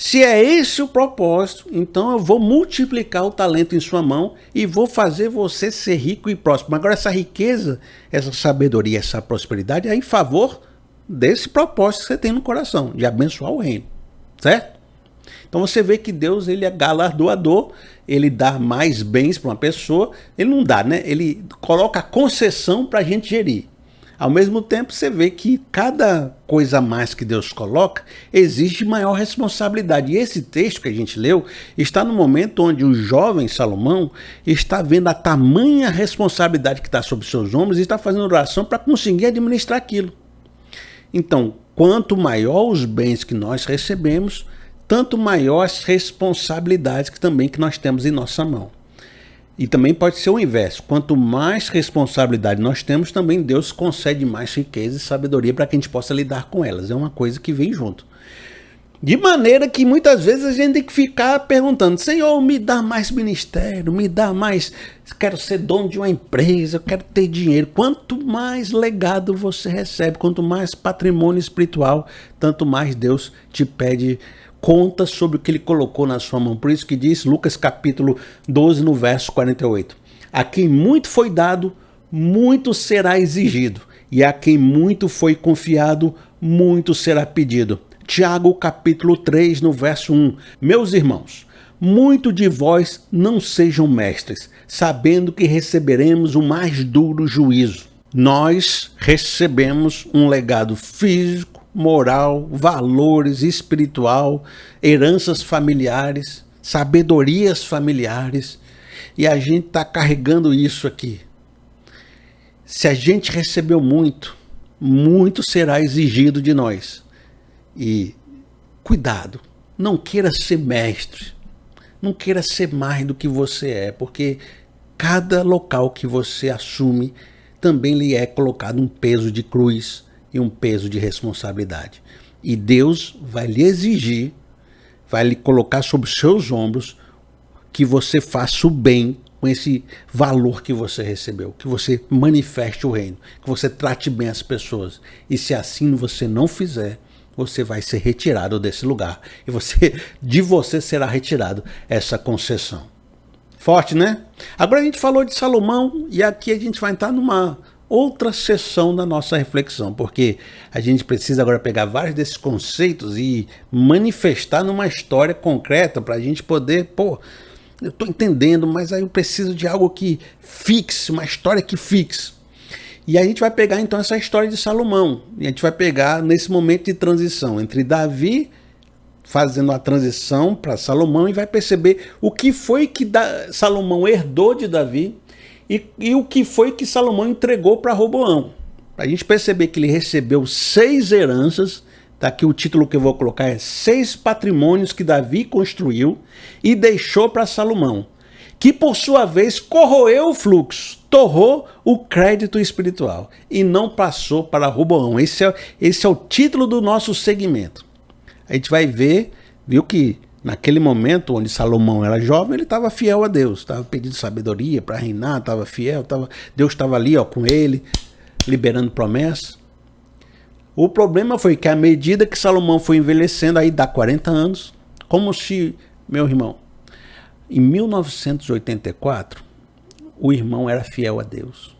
S1: Se é esse o propósito, então eu vou multiplicar o talento em sua mão e vou fazer você ser rico e próspero. Agora essa riqueza, essa sabedoria, essa prosperidade é em favor desse propósito que você tem no coração, de abençoar o reino, certo? Então você vê que Deus, ele é galardoador, ele dá mais bens para uma pessoa, ele não dá, né? Ele coloca a concessão para a gente gerir. Ao mesmo tempo, você vê que cada coisa a mais que Deus coloca, exige maior responsabilidade. E esse texto que a gente leu está no momento onde o jovem Salomão está vendo a tamanha responsabilidade que está sobre seus ombros e está fazendo oração para conseguir administrar aquilo. Então, quanto maior os bens que nós recebemos, tanto maior as responsabilidades que nós temos em nossa mão. E também pode ser o inverso. Quanto mais responsabilidade nós temos, também Deus concede mais riqueza e sabedoria para que a gente possa lidar com elas. É uma coisa que vem junto. De maneira que muitas vezes a gente tem que ficar perguntando: Senhor, me dá mais ministério, me dá mais, quero ser dono de uma empresa, eu quero ter dinheiro. Quanto mais legado você recebe, quanto mais patrimônio espiritual, tanto mais Deus te pede conta sobre o que ele colocou na sua mão. Por isso que diz Lucas capítulo 12, no verso 48. A quem muito foi dado, muito será exigido. E a quem muito foi confiado, muito será pedido. Tiago capítulo 3, no verso 1. Meus irmãos, muito de vós não sejam mestres, sabendo que receberemos o mais duro juízo. Nós recebemos um legado físico, moral, valores, espiritual, heranças familiares, sabedorias familiares, e a gente está carregando isso aqui. Se a gente recebeu muito, muito será exigido de nós. E cuidado, não queira ser mestre, não queira ser mais do que você é, porque cada local que você assume também lhe é colocado um peso de cruz e um peso de responsabilidade. E Deus vai lhe exigir, vai lhe colocar sobre os seus ombros que você faça o bem com esse valor que você recebeu, que você manifeste o reino, que você trate bem as pessoas. E se assim você não fizer, você vai ser retirado desse lugar. E de você será retirado essa concessão. Forte, né? Agora a gente falou de Salomão e aqui a gente vai entrar numa outra sessão da nossa reflexão, porque a gente precisa agora pegar vários desses conceitos e manifestar numa história concreta para a gente poder, eu estou entendendo, mas aí eu preciso de algo que fixe, uma história que fixe. E a gente vai pegar então essa história de Salomão, e a gente vai pegar nesse momento de transição entre Davi fazendo a transição para Salomão e vai perceber o que foi que Salomão herdou de Davi e o que foi que Salomão entregou para Roboão. Para a gente perceber que ele recebeu 6 heranças, tá aqui o título que eu vou colocar é 6 patrimônios que Davi construiu e deixou para Salomão, que por sua vez corroeu o fluxo, torrou o crédito espiritual e não passou para Roboão. Esse é o título do nosso segmento. A gente vai ver, viu que naquele momento onde Salomão era jovem, ele estava fiel a Deus, estava pedindo sabedoria para reinar, estava fiel, Deus estava ali com ele, liberando promessas. O problema foi que à medida que Salomão foi envelhecendo, aí dá 40 anos, como se, meu irmão, em 1984, o irmão era fiel a Deus.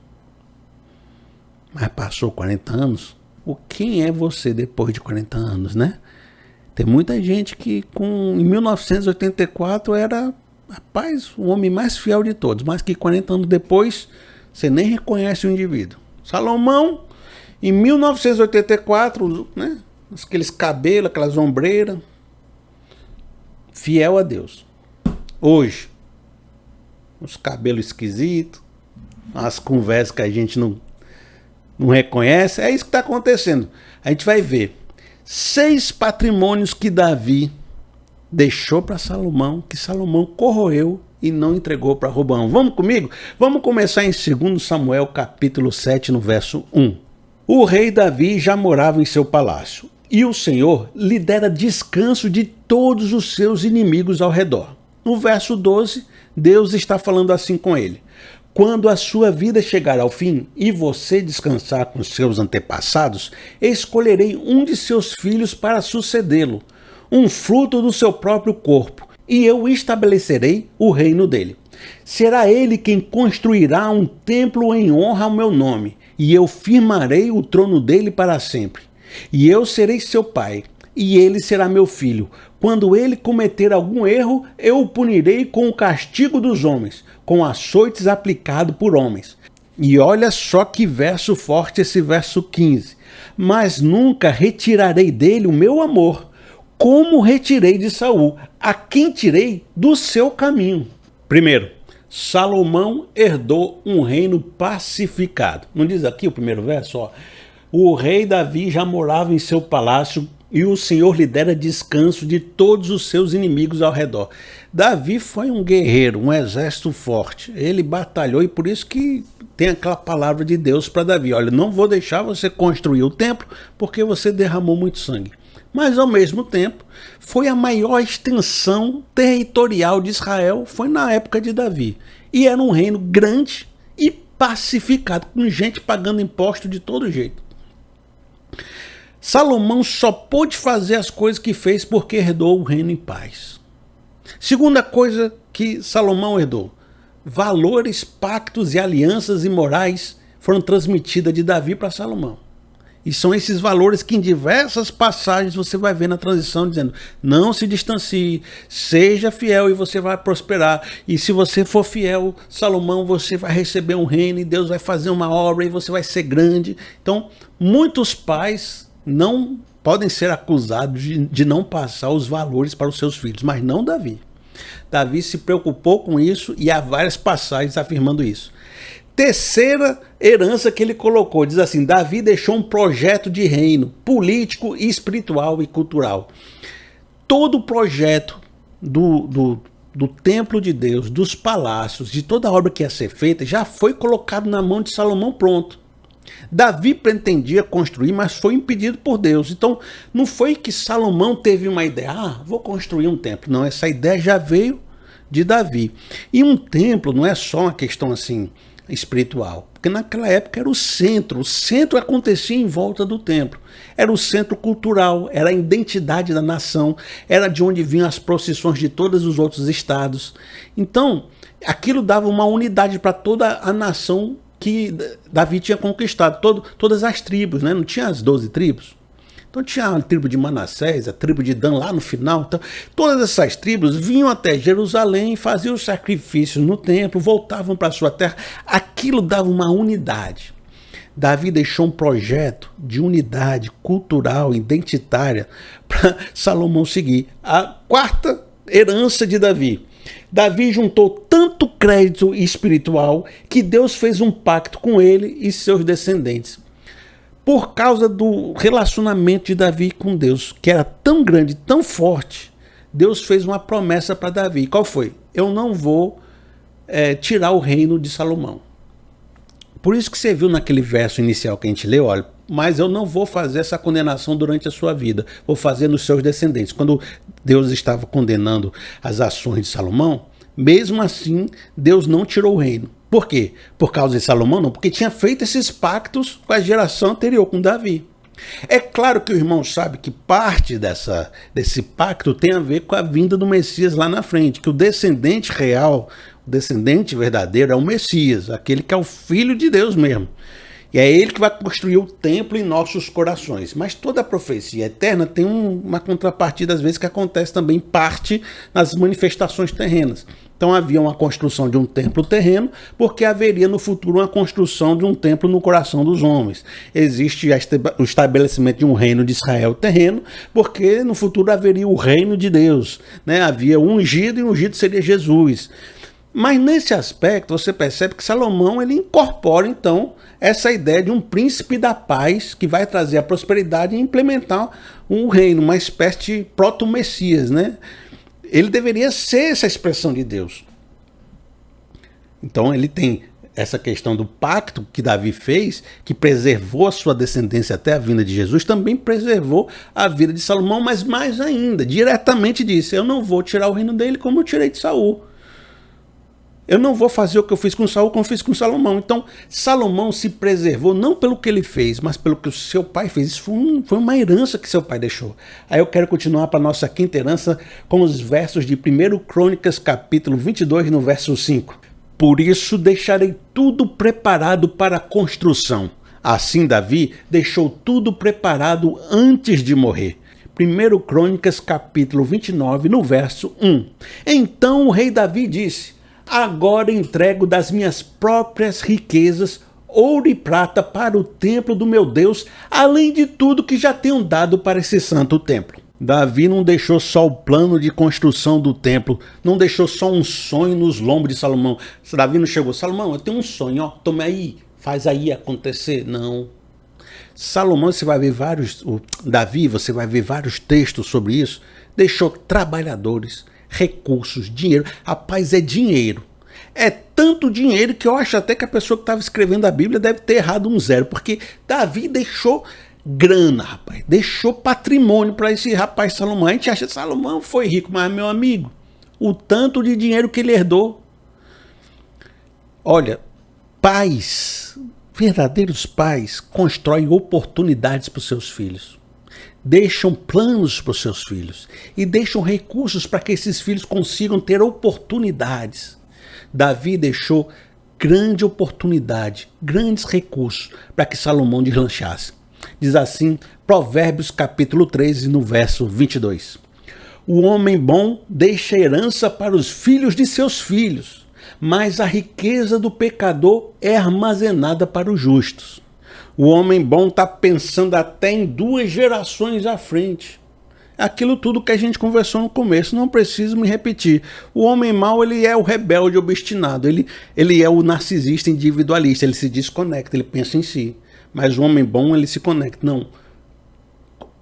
S1: Mas passou 40 anos, quem é você depois de 40 anos, né? Tem muita gente que em 1984 era, rapaz, o homem mais fiel de todos, mas que 40 anos depois, você nem reconhece o indivíduo. Salomão, em 1984, né? Aqueles cabelos, aquelas ombreiras, fiel a Deus. Hoje, os cabelos esquisitos, as conversas que a gente não reconhece, é isso que está acontecendo. A gente vai ver 6 patrimônios que Davi deixou para Salomão, que Salomão corroeu e não entregou para Roboão. Vamos comigo? Vamos começar em 2 Samuel capítulo 7, no verso 1. O rei Davi já morava em seu palácio, e o Senhor lhe dera descanso de todos os seus inimigos ao redor. No verso 12, Deus está falando assim com ele: quando a sua vida chegar ao fim e você descansar com seus antepassados, escolherei um de seus filhos para sucedê-lo, um fruto do seu próprio corpo, e eu estabelecerei o reino dele. Será ele quem construirá um templo em honra ao meu nome, e eu firmarei o trono dele para sempre. E eu serei seu pai, e ele será meu filho. Quando ele cometer algum erro, eu o punirei com o castigo dos homens, com açoites aplicado por homens. E olha só que verso forte esse verso 15. Mas nunca retirarei dele o meu amor, como retirei de Saul, a quem tirei do seu caminho. Primeiro, Salomão herdou um reino pacificado. Não diz aqui o primeiro verso? O rei Davi já morava em seu palácio e o Senhor lhe dera descanso de todos os seus inimigos ao redor. Davi foi um guerreiro, um exército forte. Ele batalhou e por isso que tem aquela palavra de Deus para Davi. Olha, não vou deixar você construir o templo porque você derramou muito sangue. Mas ao mesmo tempo, foi a maior extensão territorial de Israel, foi na época de Davi. E era um reino grande e pacificado, com gente pagando imposto de todo jeito. Salomão só pôde fazer as coisas que fez porque herdou o reino em paz. Segunda coisa que Salomão herdou: valores, pactos e alianças e morais foram transmitidas de Davi para Salomão. E são esses valores que em diversas passagens você vai ver na transição dizendo: não se distancie, seja fiel e você vai prosperar. E se você for fiel, Salomão, você vai receber um reino e Deus vai fazer uma obra e você vai ser grande. Então, muitos pais não podem ser acusados de não passar os valores para os seus filhos, mas não Davi. Davi se preocupou com isso e há várias passagens afirmando isso. Terceira herança que ele colocou, diz assim: Davi deixou um projeto de reino político, espiritual e cultural. Todo o projeto do templo de Deus, dos palácios, de toda a obra que ia ser feita, já foi colocado na mão de Salomão pronto. Davi pretendia construir, mas foi impedido por Deus. Então, não foi que Salomão teve uma ideia: vou construir um templo. Não, essa ideia já veio de Davi. E um templo não é só uma questão assim espiritual, porque naquela época era o centro acontecia em volta do templo, era o centro cultural, era a identidade da nação, era de onde vinham as procissões de todos os outros estados. Então, aquilo dava uma unidade para toda a nação que Davi tinha conquistado, todas as tribos, né? Não tinha as 12 tribos? Então tinha a tribo de Manassés, a tribo de Dan lá no final. Então, todas essas tribos vinham até Jerusalém, faziam os sacrifícios no templo, voltavam para sua terra. Aquilo dava uma unidade. Davi deixou um projeto de unidade cultural, identitária, para Salomão seguir. A quarta herança de Davi: Davi juntou tanto crédito espiritual que Deus fez um pacto com ele e seus descendentes. Por causa do relacionamento de Davi com Deus, que era tão grande, tão forte, Deus fez uma promessa para Davi. Qual foi? Eu não vou tirar o reino de Salomão. Por isso que você viu naquele verso inicial que a gente leu, olha, mas eu não vou fazer essa condenação durante a sua vida, vou fazer nos seus descendentes. Quando Deus estava condenando as ações de Salomão, mesmo assim, Deus não tirou o reino. Por quê? Por causa de Salomão? Não, porque tinha feito esses pactos com a geração anterior, com Davi. É claro que o irmão sabe que parte desse pacto tem a ver com a vinda do Messias lá na frente, que o descendente real, o descendente verdadeiro é o Messias, aquele que é o Filho de Deus mesmo. E é ele que vai construir o templo em nossos corações. Mas toda a profecia eterna tem uma contrapartida, às vezes, que acontece também parte nas manifestações terrenas. Então havia uma construção de um templo terreno, porque haveria no futuro uma construção de um templo no coração dos homens. Existe o estabelecimento de um reino de Israel terreno, porque no futuro haveria o reino de Deus, né? Havia um ungido e o ungido seria Jesus. Mas nesse aspecto você percebe que Salomão ele incorpora então essa ideia de um príncipe da paz que vai trazer a prosperidade e implementar um reino, uma espécie de proto-messias, né? Ele deveria ser essa expressão de Deus. Então ele tem essa questão do pacto que Davi fez, que preservou a sua descendência até a vinda de Jesus, também preservou a vida de Salomão, mas mais ainda, diretamente disse: eu não vou tirar o reino dele como eu tirei de Saul. Eu não vou fazer o que eu fiz com Saul como eu fiz com Salomão. Então, Salomão se preservou não pelo que ele fez, mas pelo que o seu pai fez. Isso foi uma herança que seu pai deixou. Aí eu quero continuar para a nossa quinta herança com os versos de 1 Crônicas, capítulo 22, no verso 5. Por isso deixarei tudo preparado para a construção. Assim Davi deixou tudo preparado antes de morrer. 1 Crônicas, capítulo 29, no verso 1. Então o rei Davi disse: agora entrego das minhas próprias riquezas ouro e prata para o templo do meu Deus, além de tudo que já tenho dado para esse santo templo. Davi não deixou só o plano de construção do templo, não deixou só um sonho nos lombos de Salomão. Davi não chegou: Salomão, eu tenho um sonho, ó, toma aí, faz aí acontecer. Não. Salomão, você vai ver Davi, você vai ver vários textos sobre isso, deixou trabalhadores, recursos, dinheiro. Rapaz, é dinheiro. É tanto dinheiro que eu acho até que a pessoa que estava escrevendo a Bíblia deve ter errado um zero, porque Davi deixou grana, rapaz, deixou patrimônio para esse rapaz Salomão. A gente acha que Salomão foi rico, mas meu amigo, o tanto de dinheiro que ele herdou. Olha, pais, verdadeiros pais, constroem oportunidades para os seus filhos, deixam planos para os seus filhos e deixam recursos para que esses filhos consigam ter oportunidades. Davi deixou grande oportunidade, grandes recursos para que Salomão deslanchasse. Diz assim, Provérbios capítulo 13, no verso 22. O homem bom deixa herança para os filhos de seus filhos, mas a riqueza do pecador é armazenada para os justos. O homem bom está pensando até em 2 gerações à frente. Aquilo tudo que a gente conversou no começo, não preciso me repetir. O homem mau, ele é o rebelde obstinado, ele é o narcisista individualista, ele se desconecta, ele pensa em si. Mas o homem bom, ele se conecta. Não.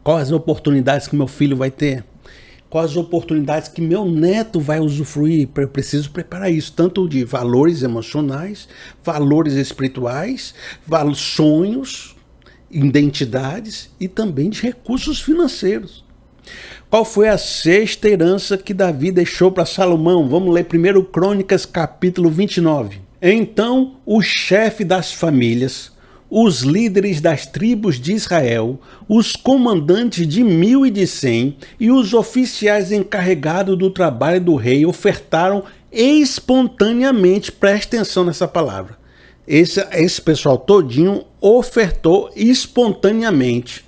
S1: Quais as oportunidades que meu filho vai ter? Quais as oportunidades que meu neto vai usufruir? Eu preciso preparar isso, tanto de valores emocionais, valores espirituais, sonhos, identidades e também de recursos financeiros. Qual foi a 6ª herança que Davi deixou para Salomão? Vamos ler 1 Crônicas capítulo 29. Então o chefe das famílias, os líderes das tribos de Israel, os comandantes de 1000 e de 100 e os oficiais encarregados do trabalho do rei ofertaram espontaneamente, preste atenção nessa palavra, esse pessoal todinho ofertou espontaneamente.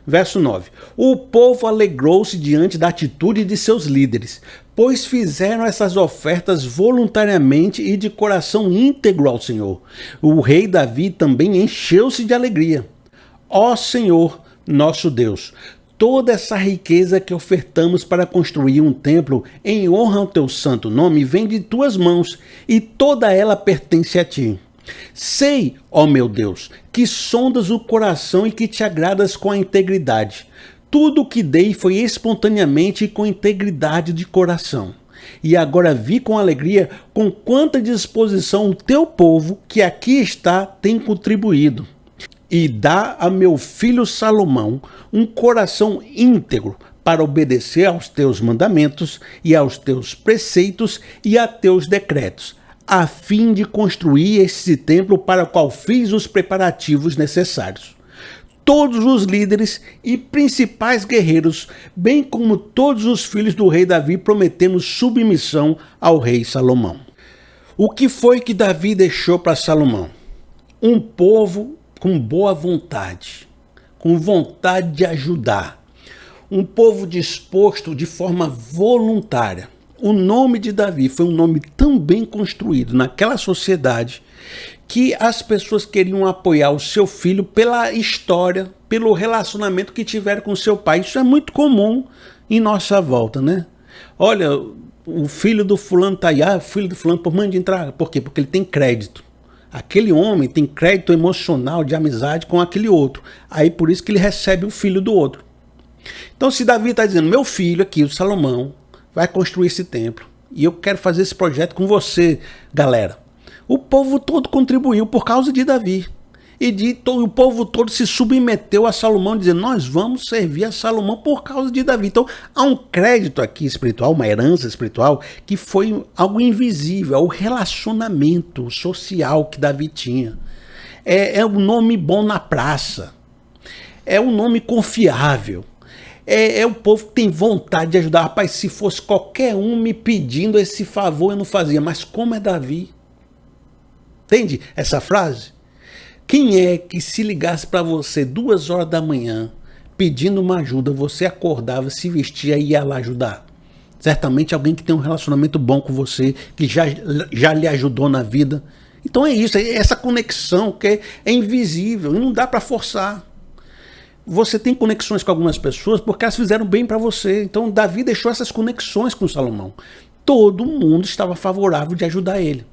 S1: Verso 9. O povo alegrou-se diante da atitude de seus líderes, pois fizeram essas ofertas voluntariamente e de coração íntegro ao Senhor. O rei Davi também encheu-se de alegria. Ó Senhor, nosso Deus, toda essa riqueza que ofertamos para construir um templo em honra ao teu santo nome vem de tuas mãos, e toda ela pertence a ti. Sei, ó meu Deus, que sondas o coração e que te agradas com a integridade. Tudo o que dei foi espontaneamente e com integridade de coração. E agora vi com alegria com quanta disposição o teu povo que aqui está tem contribuído. E dá a meu filho Salomão um coração íntegro para obedecer aos teus mandamentos e aos teus preceitos e a teus decretos, a fim de construir esse templo para o qual fiz os preparativos necessários. Todos os líderes e principais guerreiros, bem como todos os filhos do rei Davi, prometemos submissão ao rei Salomão. O que foi que Davi deixou para Salomão? Um povo com boa vontade, com vontade de ajudar. Um povo disposto de forma voluntária. O nome de Davi foi um nome tão bem construído naquela sociedade que as pessoas queriam apoiar o seu filho pela história, pelo relacionamento que tiveram com seu pai. Isso é muito comum em nossa volta, né? Olha, o filho do fulano está aí, o filho do fulano, mande entrar. Por quê? Porque ele tem crédito. Aquele homem tem crédito emocional de amizade com aquele outro. Aí por isso que ele recebe o filho do outro. Então se Davi está dizendo, meu filho aqui, o Salomão, vai construir esse templo. E eu quero fazer esse projeto com você, galera. O povo todo contribuiu por causa de Davi. O povo todo se submeteu a Salomão, dizendo, nós vamos servir a Salomão por causa de Davi. Então há um crédito aqui espiritual, uma herança espiritual, que foi algo invisível, é o relacionamento social que Davi tinha. É um nome bom na praça. É um nome confiável. É o povo que tem vontade de ajudar. Rapaz, se fosse qualquer um me pedindo esse favor, eu não fazia. Mas como é Davi? Entende essa frase? Quem é que se ligasse para você 2 horas da manhã, pedindo uma ajuda, você acordava, se vestia e ia lá ajudar? Certamente alguém que tem um relacionamento bom com você, que já lhe ajudou na vida. Então é isso, é essa conexão que é invisível e não dá para forçar. Você tem conexões com algumas pessoas porque elas fizeram bem para você. Então Davi deixou essas conexões com Salomão. Todo mundo estava favorável de ajudar ele.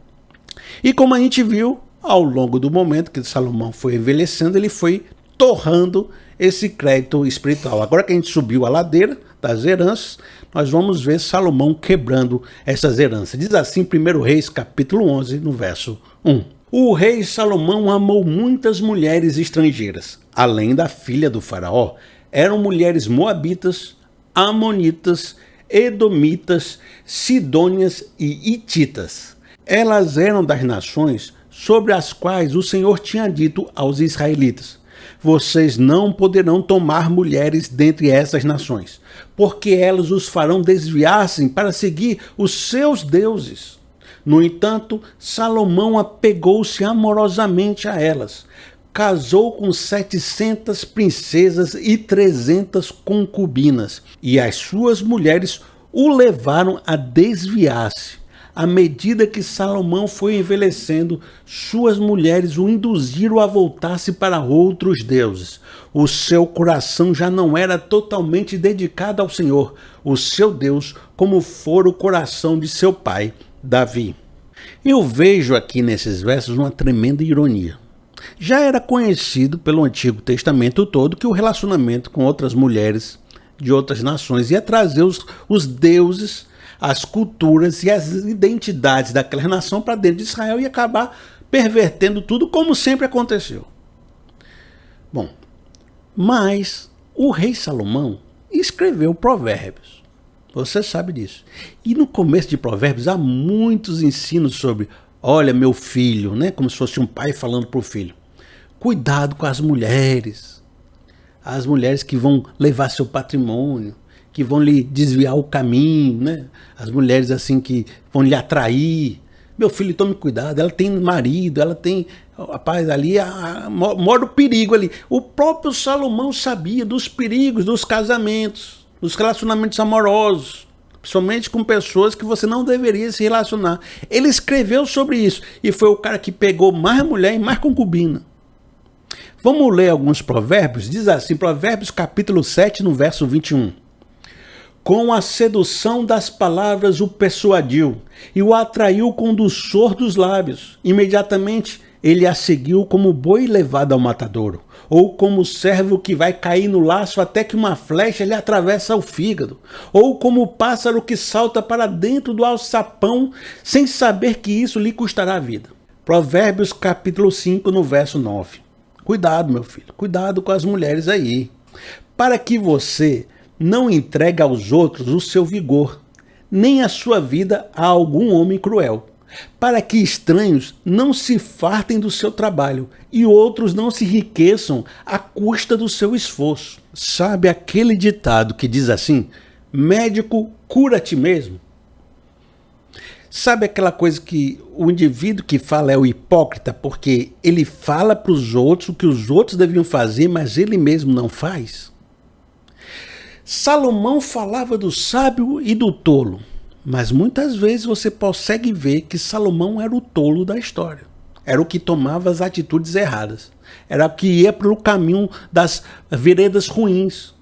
S1: E como a gente viu, ao longo do momento que Salomão foi envelhecendo, ele foi torrando esse crédito espiritual. Agora que a gente subiu a ladeira das heranças, nós vamos ver Salomão quebrando essas heranças. Diz assim, 1 Reis, capítulo 11, no verso 1. O rei Salomão amou muitas mulheres estrangeiras, além da filha do faraó. Eram mulheres moabitas, amonitas, edomitas, sidônias e hititas. Elas eram das nações sobre as quais o Senhor tinha dito aos israelitas: vocês não poderão tomar mulheres dentre essas nações, porque elas os farão desviar-se para seguir os seus deuses. No entanto, Salomão apegou-se amorosamente a elas, casou com 700 princesas e 300 concubinas, e as suas mulheres o levaram a desviar-se. À medida que Salomão foi envelhecendo, suas mulheres o induziram a voltar-se para outros deuses. O seu coração já não era totalmente dedicado ao Senhor, o seu Deus, como fora o coração de seu pai, Davi. Eu vejo aqui nesses versos uma tremenda ironia. Já era conhecido pelo Antigo Testamento todo que o relacionamento com outras mulheres de outras nações ia trazer os deuses, as culturas e as identidades daquela nação para dentro de Israel e acabar pervertendo tudo, como sempre aconteceu. Bom, mas o rei Salomão escreveu Provérbios. Você sabe disso. E no começo de Provérbios há muitos ensinos sobre, olha, meu filho, né? Como se fosse um pai falando para o filho. Cuidado com as mulheres que vão levar seu patrimônio, que vão lhe desviar o caminho, né? As mulheres assim que vão lhe atrair. Meu filho, tome cuidado, ela tem marido, ela tem, rapaz, ali mora o perigo ali. O próprio Salomão sabia dos perigos dos casamentos, dos relacionamentos amorosos, principalmente com pessoas que você não deveria se relacionar. Ele escreveu sobre isso e foi o cara que pegou mais mulher e mais concubina. Vamos ler alguns provérbios? Diz assim, Provérbios capítulo 7, no verso 21. Com a sedução das palavras o persuadiu e o atraiu com o doçor dos lábios. Imediatamente ele a seguiu como boi levado ao matadouro, ou como servo que vai cair no laço até que uma flecha lhe atravessa o fígado, ou como o pássaro que salta para dentro do alçapão sem saber que isso lhe custará a vida. Provérbios capítulo 5, no verso 9. Cuidado, meu filho, cuidado com as mulheres aí, para que você não entregue aos outros o seu vigor, nem a sua vida a algum homem cruel, para que estranhos não se fartem do seu trabalho e outros não se enriqueçam à custa do seu esforço. Sabe aquele ditado que diz assim, médico, cura a ti mesmo? Sabe aquela coisa que o indivíduo que fala é o hipócrita, porque ele fala para os outros o que os outros deviam fazer, mas ele mesmo não faz? Salomão falava do sábio e do tolo, mas muitas vezes você consegue ver que Salomão era o tolo da história. Era o que tomava as atitudes erradas. Era o que ia pelo caminho das veredas ruins.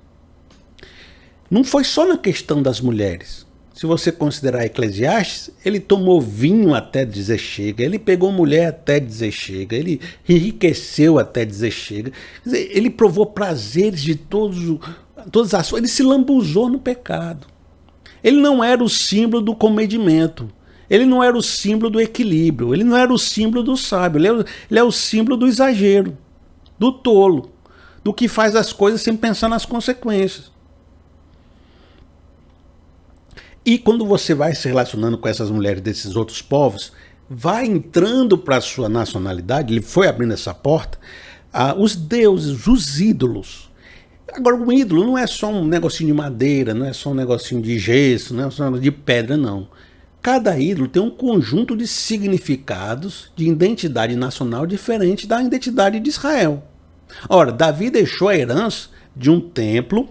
S1: Não foi só na questão das mulheres. Se você considerar Eclesiastes, ele tomou vinho até dizer chega, ele pegou mulher até dizer chega, ele enriqueceu até dizer chega. Quer dizer, ele provou prazeres de todas as coisas, ele se lambuzou no pecado. Ele não era o símbolo do comedimento, ele não era o símbolo do equilíbrio, ele não era o símbolo do sábio, ele é o símbolo do exagero, do tolo, do que faz as coisas sem pensar nas consequências. E quando você vai se relacionando com essas mulheres desses outros povos, vai entrando para a sua nacionalidade, ele foi abrindo essa porta, os deuses, os ídolos. Agora, um ídolo não é só um negocinho de madeira, não é só um negocinho de gesso, não é só um negocinho de pedra, não. Cada ídolo tem um conjunto de significados de identidade nacional diferente da identidade de Israel. Ora, Davi deixou a herança de um templo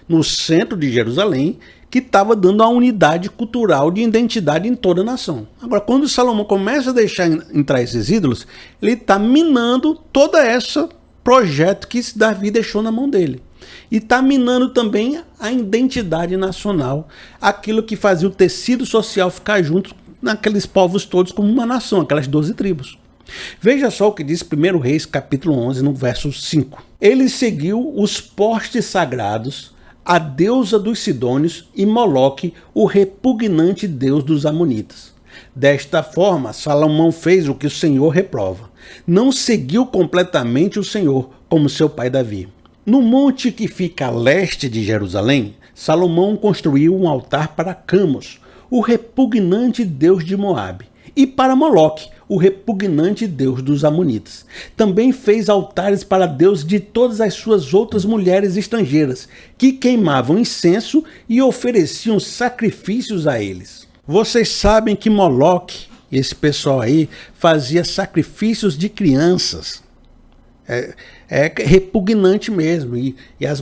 S1: no centro de Jerusalém, que estava dando a unidade cultural de identidade em toda a nação. Agora, quando Salomão começa a deixar entrar esses ídolos, ele está minando todo esse projeto que Davi deixou na mão dele. E está minando também a identidade nacional, aquilo que fazia o tecido social ficar junto naqueles povos todos como uma nação, aquelas 12 tribos. Veja só o que diz 1 Reis capítulo 11, no verso 5. Ele seguiu os postes sagrados, a deusa dos Sidônios e Moloque, o repugnante deus dos Amonitas. Desta forma, Salomão fez o que o Senhor reprova. Não seguiu completamente o Senhor, como seu pai Davi. No monte que fica a leste de Jerusalém, Salomão construiu um altar para Camos, o repugnante deus de Moabe, e para Moloque, o repugnante deus dos Amonitas. Também fez altares para Deus de todas as suas outras mulheres estrangeiras, que queimavam incenso e ofereciam sacrifícios a eles. Vocês sabem que Moloque, esse pessoal aí, fazia sacrifícios de crianças. É repugnante mesmo. E as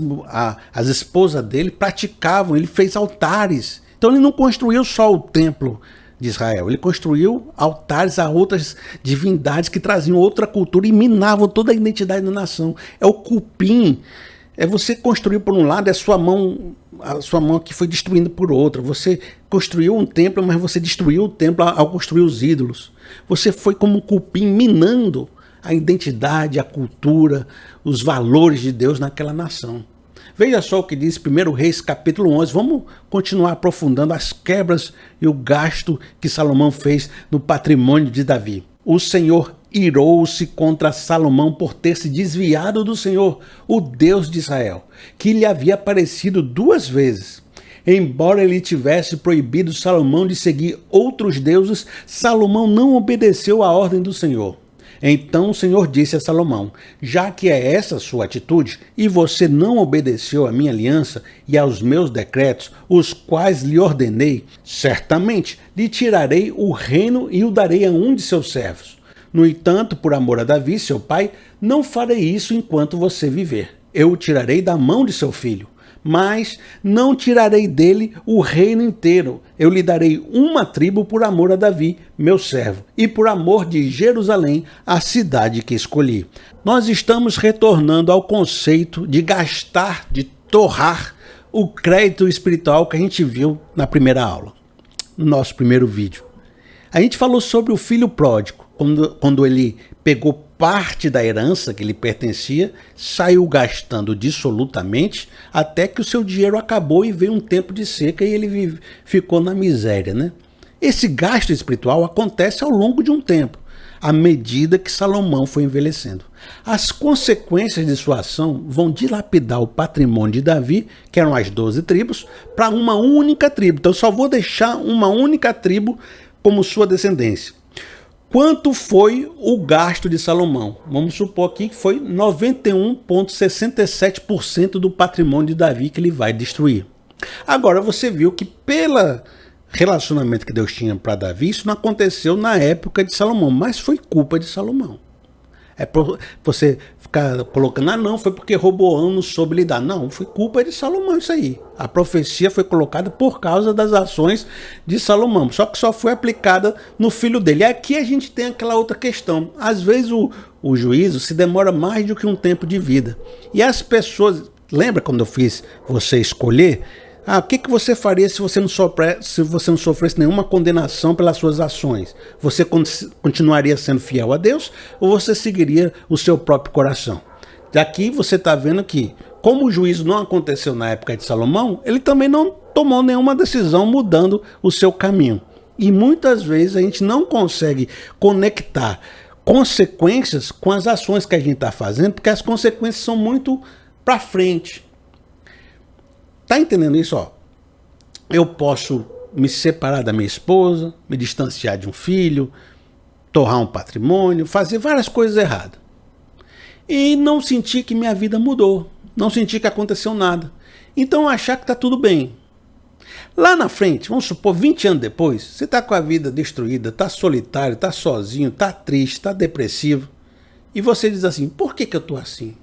S1: esposas dele praticavam, ele fez altares. Então ele não construiu só o templo de Israel, ele construiu altares a outras divindades que traziam outra cultura e minavam toda a identidade da nação. É o cupim, é você construir por um lado, é a sua mão que foi destruindo por outra. Você construiu um templo, mas você destruiu o templo ao construir os ídolos. Você foi como um cupim minando a identidade, a cultura, os valores de Deus naquela nação. Veja só o que diz 1 Reis capítulo 11. Vamos continuar aprofundando as quebras e o gasto que Salomão fez no patrimônio de Davi. O Senhor irou-se contra Salomão por ter se desviado do Senhor, o Deus de Israel, que lhe havia aparecido 2 vezes. Embora ele tivesse proibido Salomão de seguir outros deuses, Salomão não obedeceu à ordem do Senhor. Então o Senhor disse a Salomão: já que é essa sua atitude, e você não obedeceu à minha aliança e aos meus decretos, os quais lhe ordenei, certamente lhe tirarei o reino e o darei a um de seus servos. No entanto, por amor a Davi, seu pai, não farei isso enquanto você viver. Eu o tirarei da mão de seu filho. Mas não tirarei dele o reino inteiro. Eu lhe darei uma tribo por amor a Davi, meu servo, e por amor de Jerusalém, a cidade que escolhi. Nós estamos retornando ao conceito de gastar, de torrar o crédito espiritual que a gente viu na primeira aula, no nosso primeiro vídeo. A gente falou sobre o filho pródigo, quando ele pegou parte da herança que lhe pertencia, saiu gastando dissolutamente até que o seu dinheiro acabou e veio um tempo de seca e ele ficou na miséria, né? Esse gasto espiritual acontece ao longo de um tempo, à medida que Salomão foi envelhecendo. As consequências de sua ação vão dilapidar o patrimônio de Davi, que eram as 12 tribos, para uma única tribo. Então eu só vou deixar uma única tribo como sua descendência. Quanto foi o gasto de Salomão? Vamos supor aqui que foi 91,67% do patrimônio de Davi que ele vai destruir. Agora você viu que pelo relacionamento que Deus tinha para Davi, isso não aconteceu na época de Salomão, mas foi culpa de Salomão. É por você ficar colocando, não, foi porque Roboão não soube lidar. Não, foi culpa de Salomão isso aí. A profecia foi colocada por causa das ações de Salomão, só que só foi aplicada no filho dele. E aqui a gente tem aquela outra questão. Às vezes o juízo se demora mais do que um tempo de vida. E as pessoas, lembra quando eu fiz você escolher? O que você faria se você não sofresse nenhuma condenação pelas suas ações? Você continuaria sendo fiel a Deus ou você seguiria o seu próprio coração? Daqui você está vendo que, como o juízo não aconteceu na época de Salomão, ele também não tomou nenhuma decisão mudando o seu caminho. E muitas vezes a gente não consegue conectar consequências com as ações que a gente está fazendo, porque as consequências são muito para frente. Tá entendendo isso? Eu posso me separar da minha esposa, me distanciar de um filho, torrar um patrimônio, fazer várias coisas erradas. E não sentir que minha vida mudou, não sentir que aconteceu nada. Então achar que tá tudo bem. Lá na frente, vamos supor, 20 anos depois, você tá com a vida destruída, tá solitário, tá sozinho, tá triste, tá depressivo. E você diz assim, por que eu tô assim?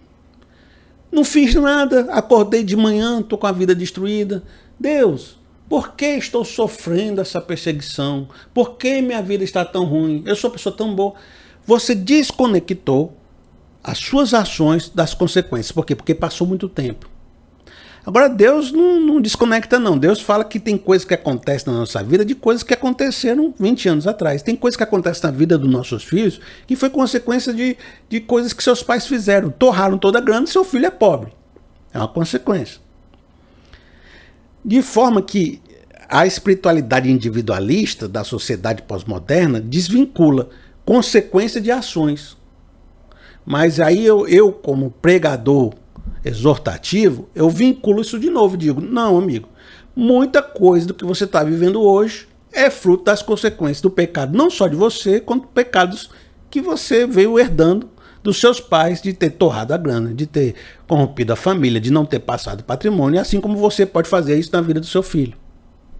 S1: Não fiz nada, acordei de manhã, estou com a vida destruída. Deus, por que estou sofrendo essa perseguição? Por que minha vida está tão ruim? Eu sou uma pessoa tão boa. Você desconectou as suas ações das consequências. Por quê? Porque passou muito tempo. Agora, Deus não desconecta, não. Deus fala que tem coisas que acontecem na nossa vida de coisas que aconteceram 20 anos atrás. Tem coisas que acontecem na vida dos nossos filhos que foi consequência de coisas que seus pais fizeram. Torraram toda a grana e seu filho é pobre. É uma consequência. De forma que a espiritualidade individualista da sociedade pós-moderna desvincula consequência de ações. Mas aí eu como pregador exortativo, eu vinculo isso de novo e digo, não, amigo, muita coisa do que você está vivendo hoje é fruto das consequências do pecado, não só de você, quanto pecados que você veio herdando dos seus pais, de ter torrado a grana, de ter corrompido a família, de não ter passado patrimônio, assim como você pode fazer isso na vida do seu filho.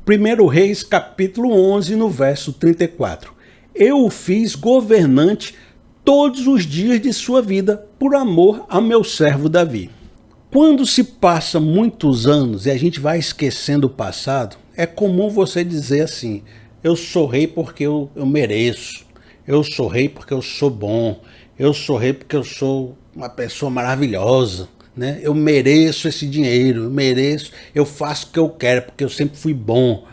S1: 1 Reis, capítulo 11, no verso 34. Eu o fiz governante todos os dias de sua vida, por amor ao meu servo Davi. Quando se passa muitos anos e a gente vai esquecendo o passado, é comum você dizer assim, eu sou rei porque eu mereço, eu sou rei porque eu sou bom, eu sou rei porque eu sou uma pessoa maravilhosa, né? Eu mereço esse dinheiro, eu faço o que eu quero porque eu sempre fui bom.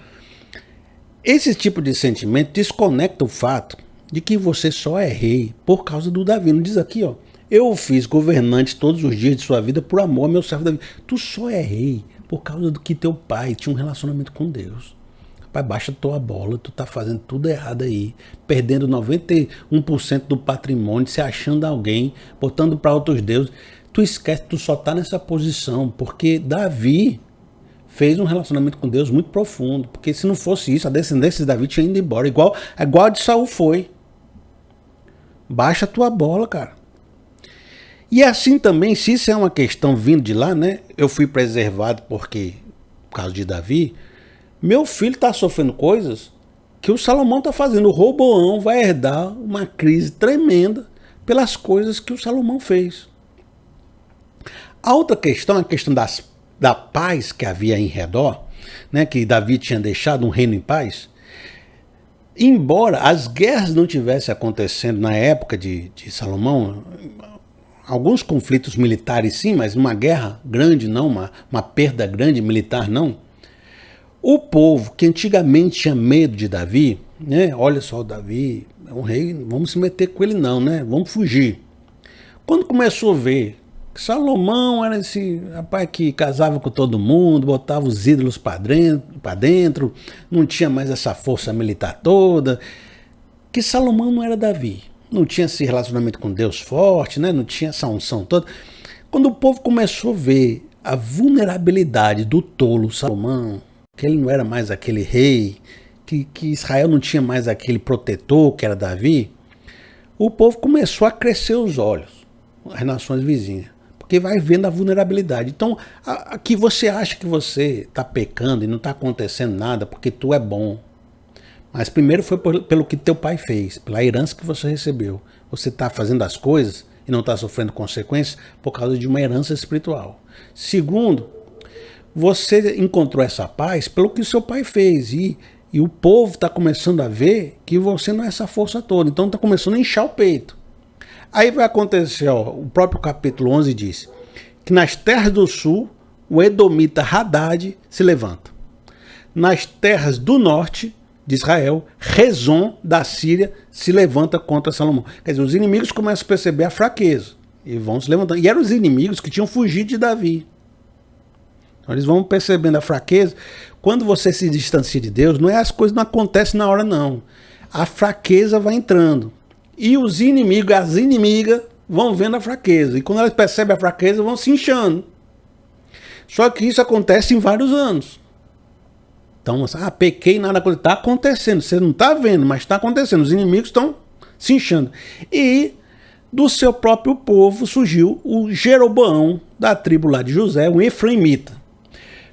S1: Esse tipo de sentimento desconecta o fato de que você só é rei por causa do Davi. Não diz aqui, ó, eu o fiz governante todos os dias de sua vida por amor ao meu servo Davi. Tu só é rei por causa do que teu pai tinha um relacionamento com Deus. Pai, baixa tua bola, tu tá fazendo tudo errado aí, perdendo 91% do patrimônio, se achando alguém, botando para outros deuses. Tu esquece, tu só tá nessa posição porque Davi fez um relacionamento com Deus muito profundo, porque se não fosse isso, a descendência de Davi tinha ido embora, igual a de Saul foi. Baixa tua bola, cara. E assim também, se isso é uma questão vindo de lá, né? Eu fui preservado por causa de Davi. Meu filho está sofrendo coisas que o Salomão está fazendo. O Roboão vai herdar uma crise tremenda pelas coisas que o Salomão fez. A outra questão é a questão da paz que havia em redor, né? Que Davi tinha deixado um reino em paz. Embora as guerras não tivessem acontecendo na época de Salomão, alguns conflitos militares sim, mas uma guerra grande não, uma perda grande militar não. O povo que antigamente tinha medo de Davi, né? Olha só, o Davi é um rei, não vamos se meter com ele não, né? Vamos fugir. Quando começou a ver que Salomão era esse rapaz que casava com todo mundo, botava os ídolos para dentro, não tinha mais essa força militar toda, que Salomão não era Davi. Não tinha esse relacionamento com Deus forte, né? Não tinha essa unção toda. Quando o povo começou a ver a vulnerabilidade do tolo Salomão, que ele não era mais aquele rei, que Israel não tinha mais aquele protetor que era Davi, o povo começou a crescer os olhos, as nações vizinhas, porque vai vendo a vulnerabilidade. Então, aqui você acha que você está pecando e não está acontecendo nada porque tu é bom. Mas primeiro foi pelo que teu pai fez, pela herança que você recebeu. Você está fazendo as coisas e não está sofrendo consequências por causa de uma herança espiritual. Segundo, você encontrou essa paz pelo que o seu pai fez. E o povo está começando a ver que você não é essa força toda. Então está começando a inchar o peito. Aí vai acontecer, ó, o próprio capítulo 11 diz que nas terras do sul, o edomita Hadad se levanta. Nas terras do norte de Israel, Rezon da Síria se levanta contra Salomão. Quer dizer, os inimigos começam a perceber a fraqueza e vão se levantando. E eram os inimigos que tinham fugido de Davi. Então eles vão percebendo a fraqueza. Quando você se distancia de Deus, as coisas não acontecem na hora não. A fraqueza vai entrando. E os inimigos, as inimigas, vão vendo a fraqueza. E quando elas percebem a fraqueza, vão se inchando. Só que isso acontece em vários anos. Então, pequei, nada aconteceu. Está acontecendo. Você não está vendo, mas está acontecendo. Os inimigos estão se inchando. E do seu próprio povo surgiu o Jeroboão, da tribo lá de José, um efraimita.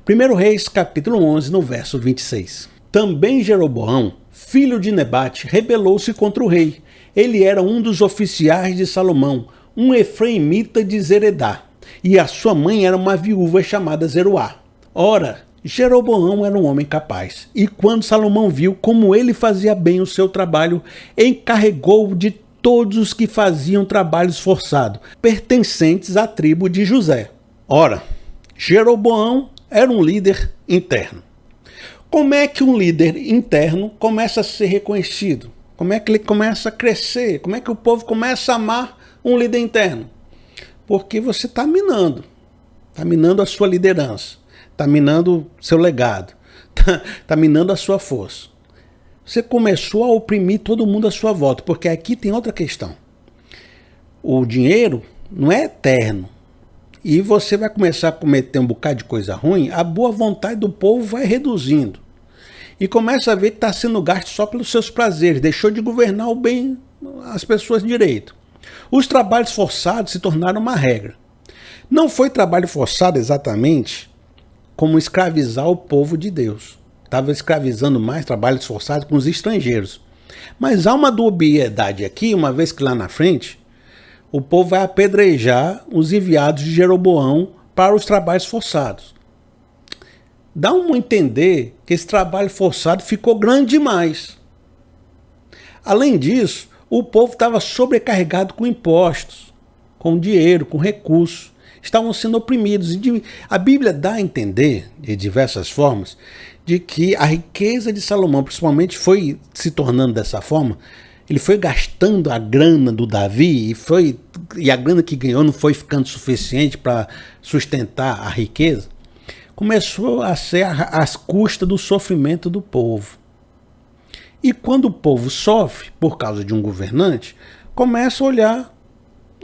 S1: 1 Reis, capítulo 11, no verso 26. Também Jeroboão, filho de Nebate, rebelou-se contra o rei. Ele era um dos oficiais de Salomão, um efraimita de Zeredá, e a sua mãe era uma viúva chamada Zeruá. Ora, Jeroboão era um homem capaz, e quando Salomão viu como ele fazia bem o seu trabalho, encarregou-o de todos os que faziam trabalhos forçados, pertencentes à tribo de José. Ora, Jeroboão era um líder interno. Como é que um líder interno começa a ser reconhecido? Como é que ele começa a crescer? Como é que o povo começa a amar um líder interno? Porque você está minando a sua liderança, está minando seu legado, está minando a sua força. Você começou a oprimir todo mundo à sua volta, porque aqui tem outra questão. O dinheiro não é eterno. E você vai começar a cometer um bocado de coisa ruim, a boa vontade do povo vai reduzindo. E começa a ver que está sendo gasto só pelos seus prazeres, deixou de governar o bem as pessoas direito. Os trabalhos forçados se tornaram uma regra. Não foi trabalho forçado exatamente como escravizar o povo de Deus. Estava escravizando mais trabalhos forçados com os estrangeiros. Mas há uma dubiedade aqui, uma vez que lá na frente, o povo vai apedrejar os enviados de Jeroboão para os trabalhos forçados. Dá um entender que esse trabalho forçado ficou grande demais. Além disso, o povo estava sobrecarregado com impostos, com dinheiro, com recursos. Estavam sendo oprimidos. A Bíblia dá a entender, de diversas formas, de que a riqueza de Salomão, principalmente, foi se tornando dessa forma. Ele foi gastando a grana do Davi e a grana que ganhou não foi ficando suficiente para sustentar a riqueza. Começou a ser às custas do sofrimento do povo. E quando o povo sofre por causa de um governante, começa a olhar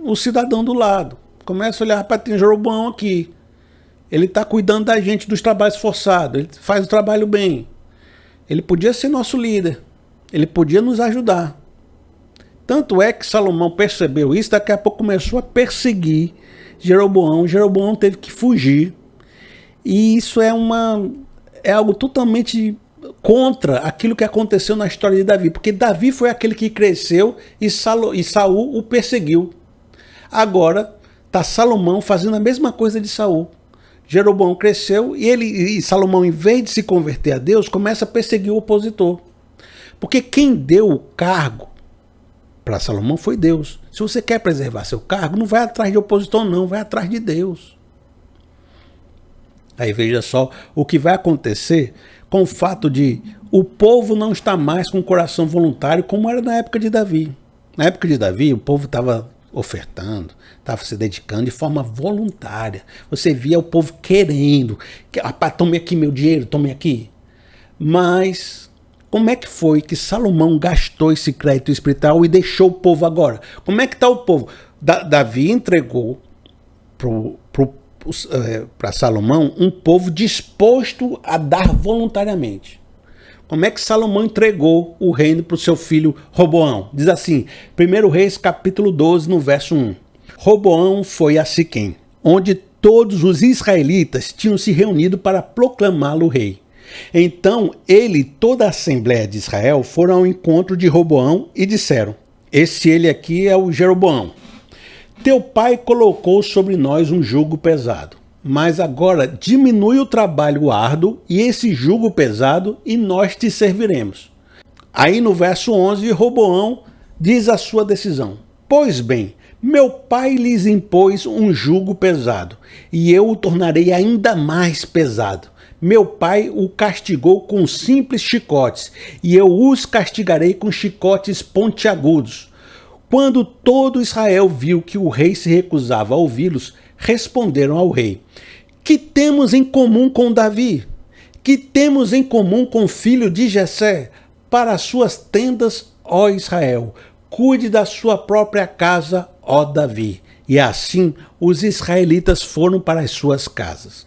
S1: o cidadão do lado. Começa a olhar para ter Jeroboão aqui. Ele está cuidando da gente dos trabalhos forçados. Ele faz o trabalho bem. Ele podia ser nosso líder. Ele podia nos ajudar. Tanto é que Salomão percebeu isso, daqui a pouco começou a perseguir Jeroboão. Jeroboão teve que fugir. E isso é algo totalmente contra aquilo que aconteceu na história de Davi. Porque Davi foi aquele que cresceu e Saul o perseguiu. Agora está Salomão fazendo a mesma coisa de Saul. Jeroboão cresceu e Salomão, em vez de se converter a Deus, começa a perseguir o opositor. Porque quem deu o cargo para Salomão foi Deus. Se você quer preservar seu cargo, não vai atrás de opositor não, vai atrás de Deus. Aí veja só o que vai acontecer com o fato de o povo não estar mais com o coração voluntário como era na época de Davi. Na época de Davi, o povo estava ofertando, estava se dedicando de forma voluntária. Você via o povo querendo, tome aqui meu dinheiro, tome aqui. Mas como é que foi que Salomão gastou esse crédito espiritual e deixou o povo agora? Como é que está o povo? Davi entregou para Salomão um povo disposto a dar voluntariamente. Como é que Salomão entregou o reino para o seu filho Roboão? Diz assim, 1 Reis capítulo 12, no verso 1. Roboão foi a Siquém, onde todos os israelitas tinham se reunido para proclamá-lo rei. Então ele e toda a Assembleia de Israel foram ao encontro de Roboão e disseram, ele aqui é o Jeroboão. Teu pai colocou sobre nós um jugo pesado, mas agora diminui o trabalho árduo e esse jugo pesado e nós te serviremos. Aí no verso 11, Roboão diz a sua decisão. Pois bem, meu pai lhes impôs um jugo pesado e eu o tornarei ainda mais pesado. Meu pai o castigou com simples chicotes e eu os castigarei com chicotes pontiagudos. Quando todo Israel viu que o rei se recusava a ouvi-los, responderam ao rei, que temos em comum com Davi? Que temos em comum com o filho de Jessé? Para as suas tendas, ó Israel, cuide da sua própria casa, ó Davi. E assim os israelitas foram para as suas casas.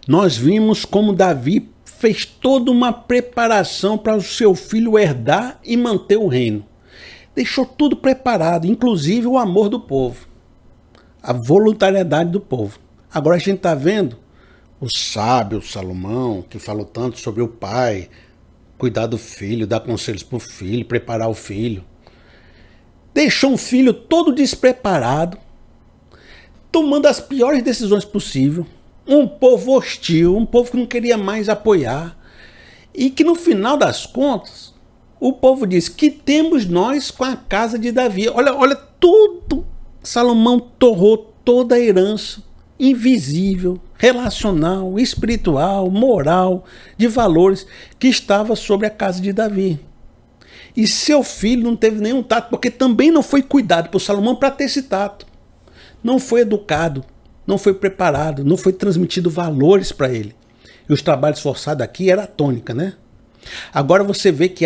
S1: Nós vimos como Davi fez toda uma preparação para o seu filho herdar e manter o reino. Deixou tudo preparado, inclusive o amor do povo, a voluntariedade do povo. Agora a gente está vendo o sábio Salomão, que falou tanto sobre o pai, cuidar do filho, dar conselhos para o filho, preparar o filho. Deixou um filho todo despreparado, tomando as piores decisões possíveis, um povo hostil, um povo que não queria mais apoiar, e que no final das contas, o povo diz, que temos nós com a casa de Davi? Olha tudo. Salomão torrou toda a herança, invisível, relacional, espiritual, moral, de valores que estava sobre a casa de Davi. E seu filho não teve nenhum tato, porque também não foi cuidado por Salomão para ter esse tato. Não foi educado, não foi preparado, não foi transmitido valores para ele. E os trabalhos forçados aqui era a tônica, né? Agora você vê que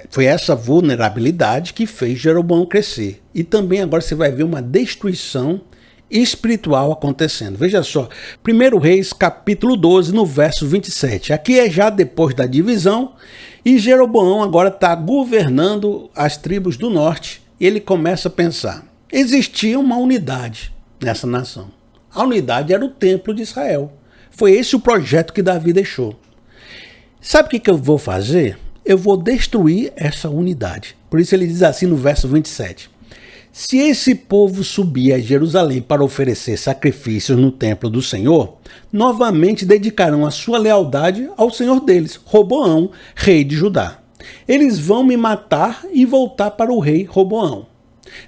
S1: foi essa vulnerabilidade que fez Jeroboão crescer. E também agora você vai ver uma destruição espiritual acontecendo. Veja só, 1 Reis capítulo 12, no verso 27. Aqui é já depois da divisão, e Jeroboão agora está governando as tribos do norte, e ele começa a pensar. Existia uma unidade nessa nação. A unidade era o templo de Israel. Foi esse o projeto que Davi deixou. Sabe o que eu vou fazer? Eu vou destruir essa unidade. Por isso ele diz assim no verso 27. Se esse povo subir a Jerusalém para oferecer sacrifícios no templo do Senhor, novamente dedicarão a sua lealdade ao Senhor deles, Roboão, rei de Judá. Eles vão me matar e voltar para o rei Roboão.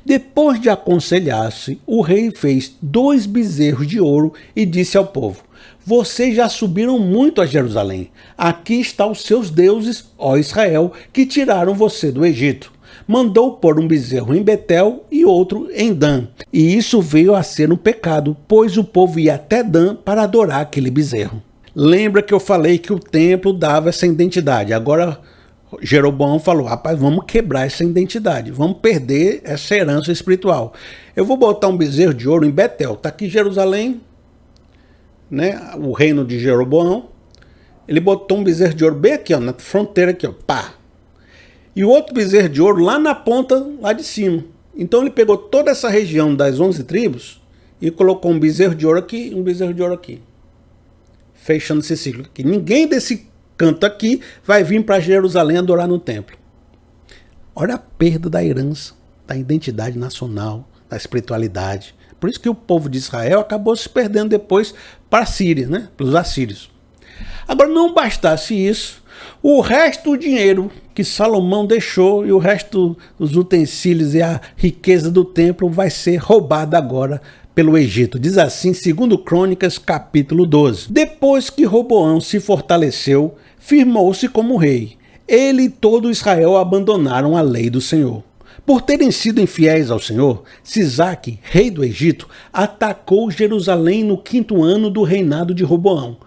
S1: Depois de aconselhar-se, o rei fez 2 bezerros de ouro e disse ao povo: vocês já subiram muito a Jerusalém. Aqui estão os seus deuses, ó Israel, que tiraram você do Egito. Mandou pôr um bezerro em Betel e outro em Dan. E isso veio a ser um pecado, pois o povo ia até Dan para adorar aquele bezerro. Lembra que eu falei que o templo dava essa identidade. Agora Jeroboão falou, rapaz, vamos quebrar essa identidade, vamos perder essa herança espiritual. Eu vou botar um bezerro de ouro em Betel. Está aqui Jerusalém, né, o reino de Jeroboão. Ele botou um bezerro de ouro bem aqui, ó, na fronteira aqui, ó, pá. E o outro bezerro de ouro lá na ponta, lá de cima. Então ele pegou toda essa região das 11 tribos e colocou um bezerro de ouro aqui e um bezerro de ouro aqui. Fechando esse ciclo aqui. Ninguém desse canto aqui vai vir para Jerusalém adorar no templo. Olha a perda da herança, da identidade nacional, da espiritualidade. Por isso que o povo de Israel acabou se perdendo depois para a Síria, né? Para os assírios. Agora, não bastasse isso, o resto do dinheiro que Salomão deixou e o resto dos utensílios e a riqueza do templo vai ser roubada agora pelo Egito. Diz assim, 2 Crônicas, capítulo 12. Depois que Roboão se fortaleceu, firmou-se como rei. Ele e todo Israel abandonaram a lei do Senhor. Por terem sido infiéis ao Senhor, Sisaque, rei do Egito, atacou Jerusalém no 5º ano do reinado de Roboão,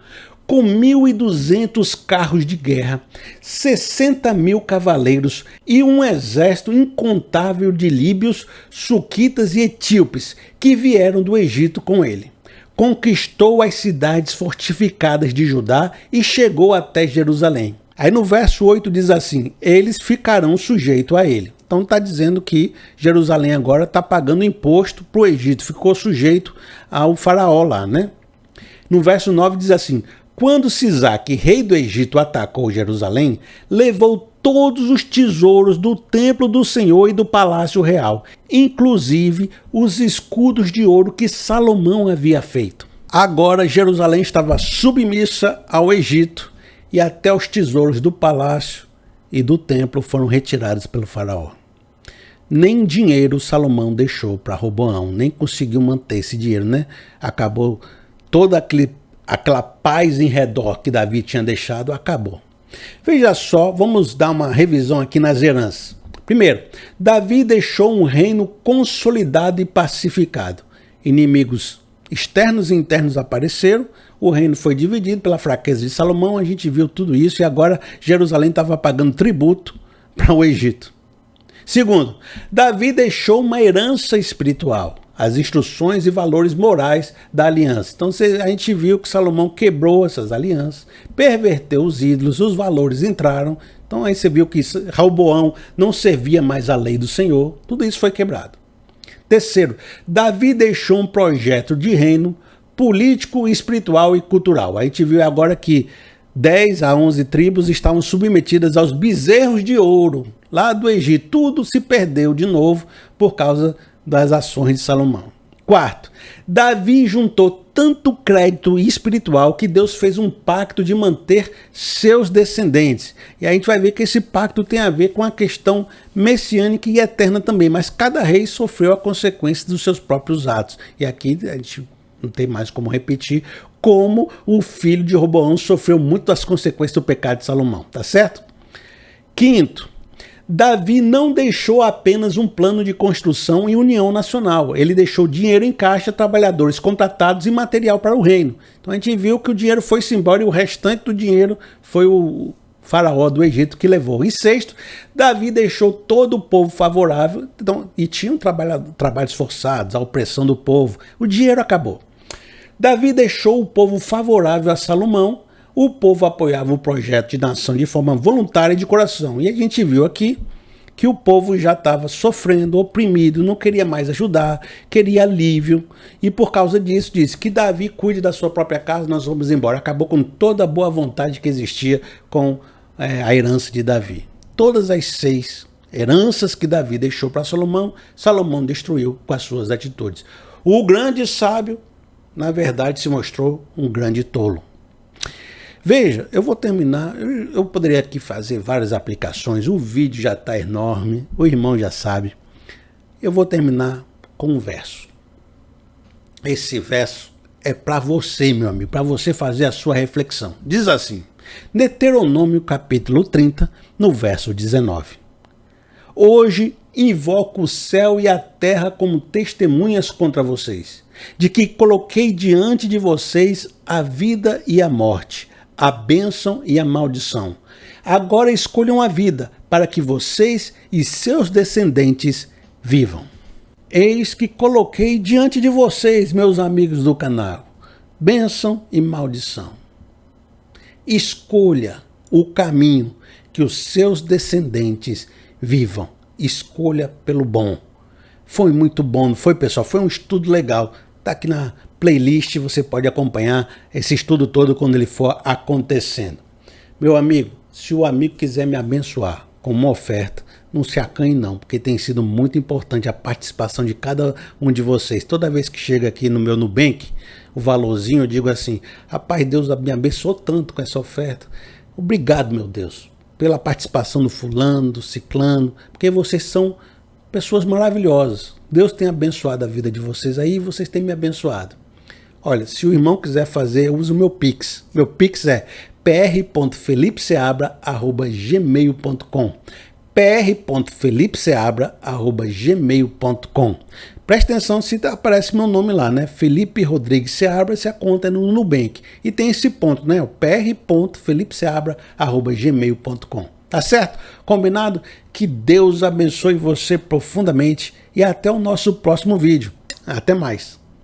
S1: com 1.200 carros de guerra, 60.000 cavaleiros e um exército incontável de líbios, suquitas e etíopes que vieram do Egito com ele. Conquistou as cidades fortificadas de Judá e chegou até Jerusalém. Aí no verso 8 diz assim, eles ficarão sujeitos a ele. Então está dizendo que Jerusalém agora está pagando imposto para o Egito, ficou sujeito ao faraó lá, né? No verso 9 diz assim, quando Sisaque, rei do Egito, atacou Jerusalém, levou todos os tesouros do templo do Senhor e do palácio real, inclusive os escudos de ouro que Salomão havia feito. Agora Jerusalém estava submissa ao Egito e até os tesouros do palácio e do templo foram retirados pelo faraó. Nem dinheiro Salomão deixou para Roboão, nem conseguiu manter esse dinheiro, né? Acabou toda aquela paz em redor que Davi tinha deixado, acabou. Veja só, vamos dar uma revisão aqui nas heranças. Primeiro, Davi deixou um reino consolidado e pacificado. Inimigos externos e internos apareceram, o reino foi dividido pela fraqueza de Salomão, a gente viu tudo isso e agora Jerusalém estava pagando tributo para o Egito. Segundo, Davi deixou uma herança espiritual, as instruções e valores morais da aliança. Então a gente viu que Salomão quebrou essas alianças, perverteu os ídolos, os valores entraram. Então aí você viu que Roboão não servia mais a lei do Senhor, tudo isso foi quebrado. Terceiro, Davi deixou um projeto de reino político, espiritual e cultural. A gente viu agora que 10 a 11 tribos estavam submetidas aos bezerros de ouro lá do Egito. Tudo se perdeu de novo por causa das ações de Salomão. Quarto, Davi juntou tanto crédito espiritual que Deus fez um pacto de manter seus descendentes. E a gente vai ver que esse pacto tem a ver com a questão messiânica e eterna também, mas cada rei sofreu a consequência dos seus próprios atos. E aqui a gente Não tem mais como repetir como o filho de Roboão sofreu muito das consequências do pecado de Salomão, tá certo? Quinto, Davi não deixou apenas um plano de construção e união nacional. Ele deixou dinheiro em caixa, trabalhadores contratados e material para o reino. Então a gente viu que o dinheiro foi-se embora e o restante do dinheiro foi o faraó do Egito que levou. E sexto, Davi deixou todo o povo favorável, então, e tinham trabalhos forçados, a opressão do povo. O dinheiro acabou. Davi deixou o povo favorável a Salomão. O povo apoiava o projeto de nação de forma voluntária e de coração. E a gente viu aqui que o povo já estava sofrendo, oprimido, não queria mais ajudar, queria alívio. E por causa disso, disse que Davi cuide da sua própria casa, nós vamos embora. Acabou com toda a boa vontade que existia com a herança de Davi. Todas as 6 heranças que Davi deixou para Salomão, Salomão destruiu com as suas atitudes. O grande sábio, na verdade, se mostrou um grande tolo. Veja, eu vou terminar, eu poderia aqui fazer várias aplicações, o vídeo já está enorme, o irmão já sabe. Eu vou terminar com um verso. Esse verso é para você, meu amigo, para você fazer a sua reflexão. Diz assim, Deuteronômio capítulo 30, no verso 19. Hoje invoco o céu e a terra como testemunhas contra vocês, de que coloquei diante de vocês a vida e a morte, a bênção e a maldição. Agora escolham a vida, para que vocês e seus descendentes vivam. Eis que coloquei diante de vocês, meus amigos do canal, bênção e maldição. Escolha o caminho que os seus descendentes vivam. Escolha pelo bom. Foi muito bom, não foi, pessoal? Foi um estudo legal. Está aqui na playlist, você pode acompanhar esse estudo todo quando ele for acontecendo. Meu amigo, se o amigo quiser me abençoar com uma oferta, não se acanhe não, porque tem sido muito importante a participação de cada um de vocês. Toda vez que chega aqui no meu Nubank, o valorzinho, eu digo assim, rapaz, Deus me abençoou tanto com essa oferta. Obrigado, meu Deus, pela participação do fulano, do ciclano, porque vocês são pessoas maravilhosas. Deus tem abençoado a vida de vocês aí e vocês têm me abençoado. Olha, se o irmão quiser fazer, eu uso o meu Pix. Meu Pix é pr.felipeseabra@gmail.com pr.felipeseabra@gmail.com. Presta atenção se aparece meu nome lá, né? Felipe Rodrigues Seabra, se a conta é no Nubank. E tem esse ponto, né? pr.felipeseabra@gmail.com. Tá certo? Combinado? Que Deus abençoe você profundamente e até o nosso próximo vídeo. Até mais.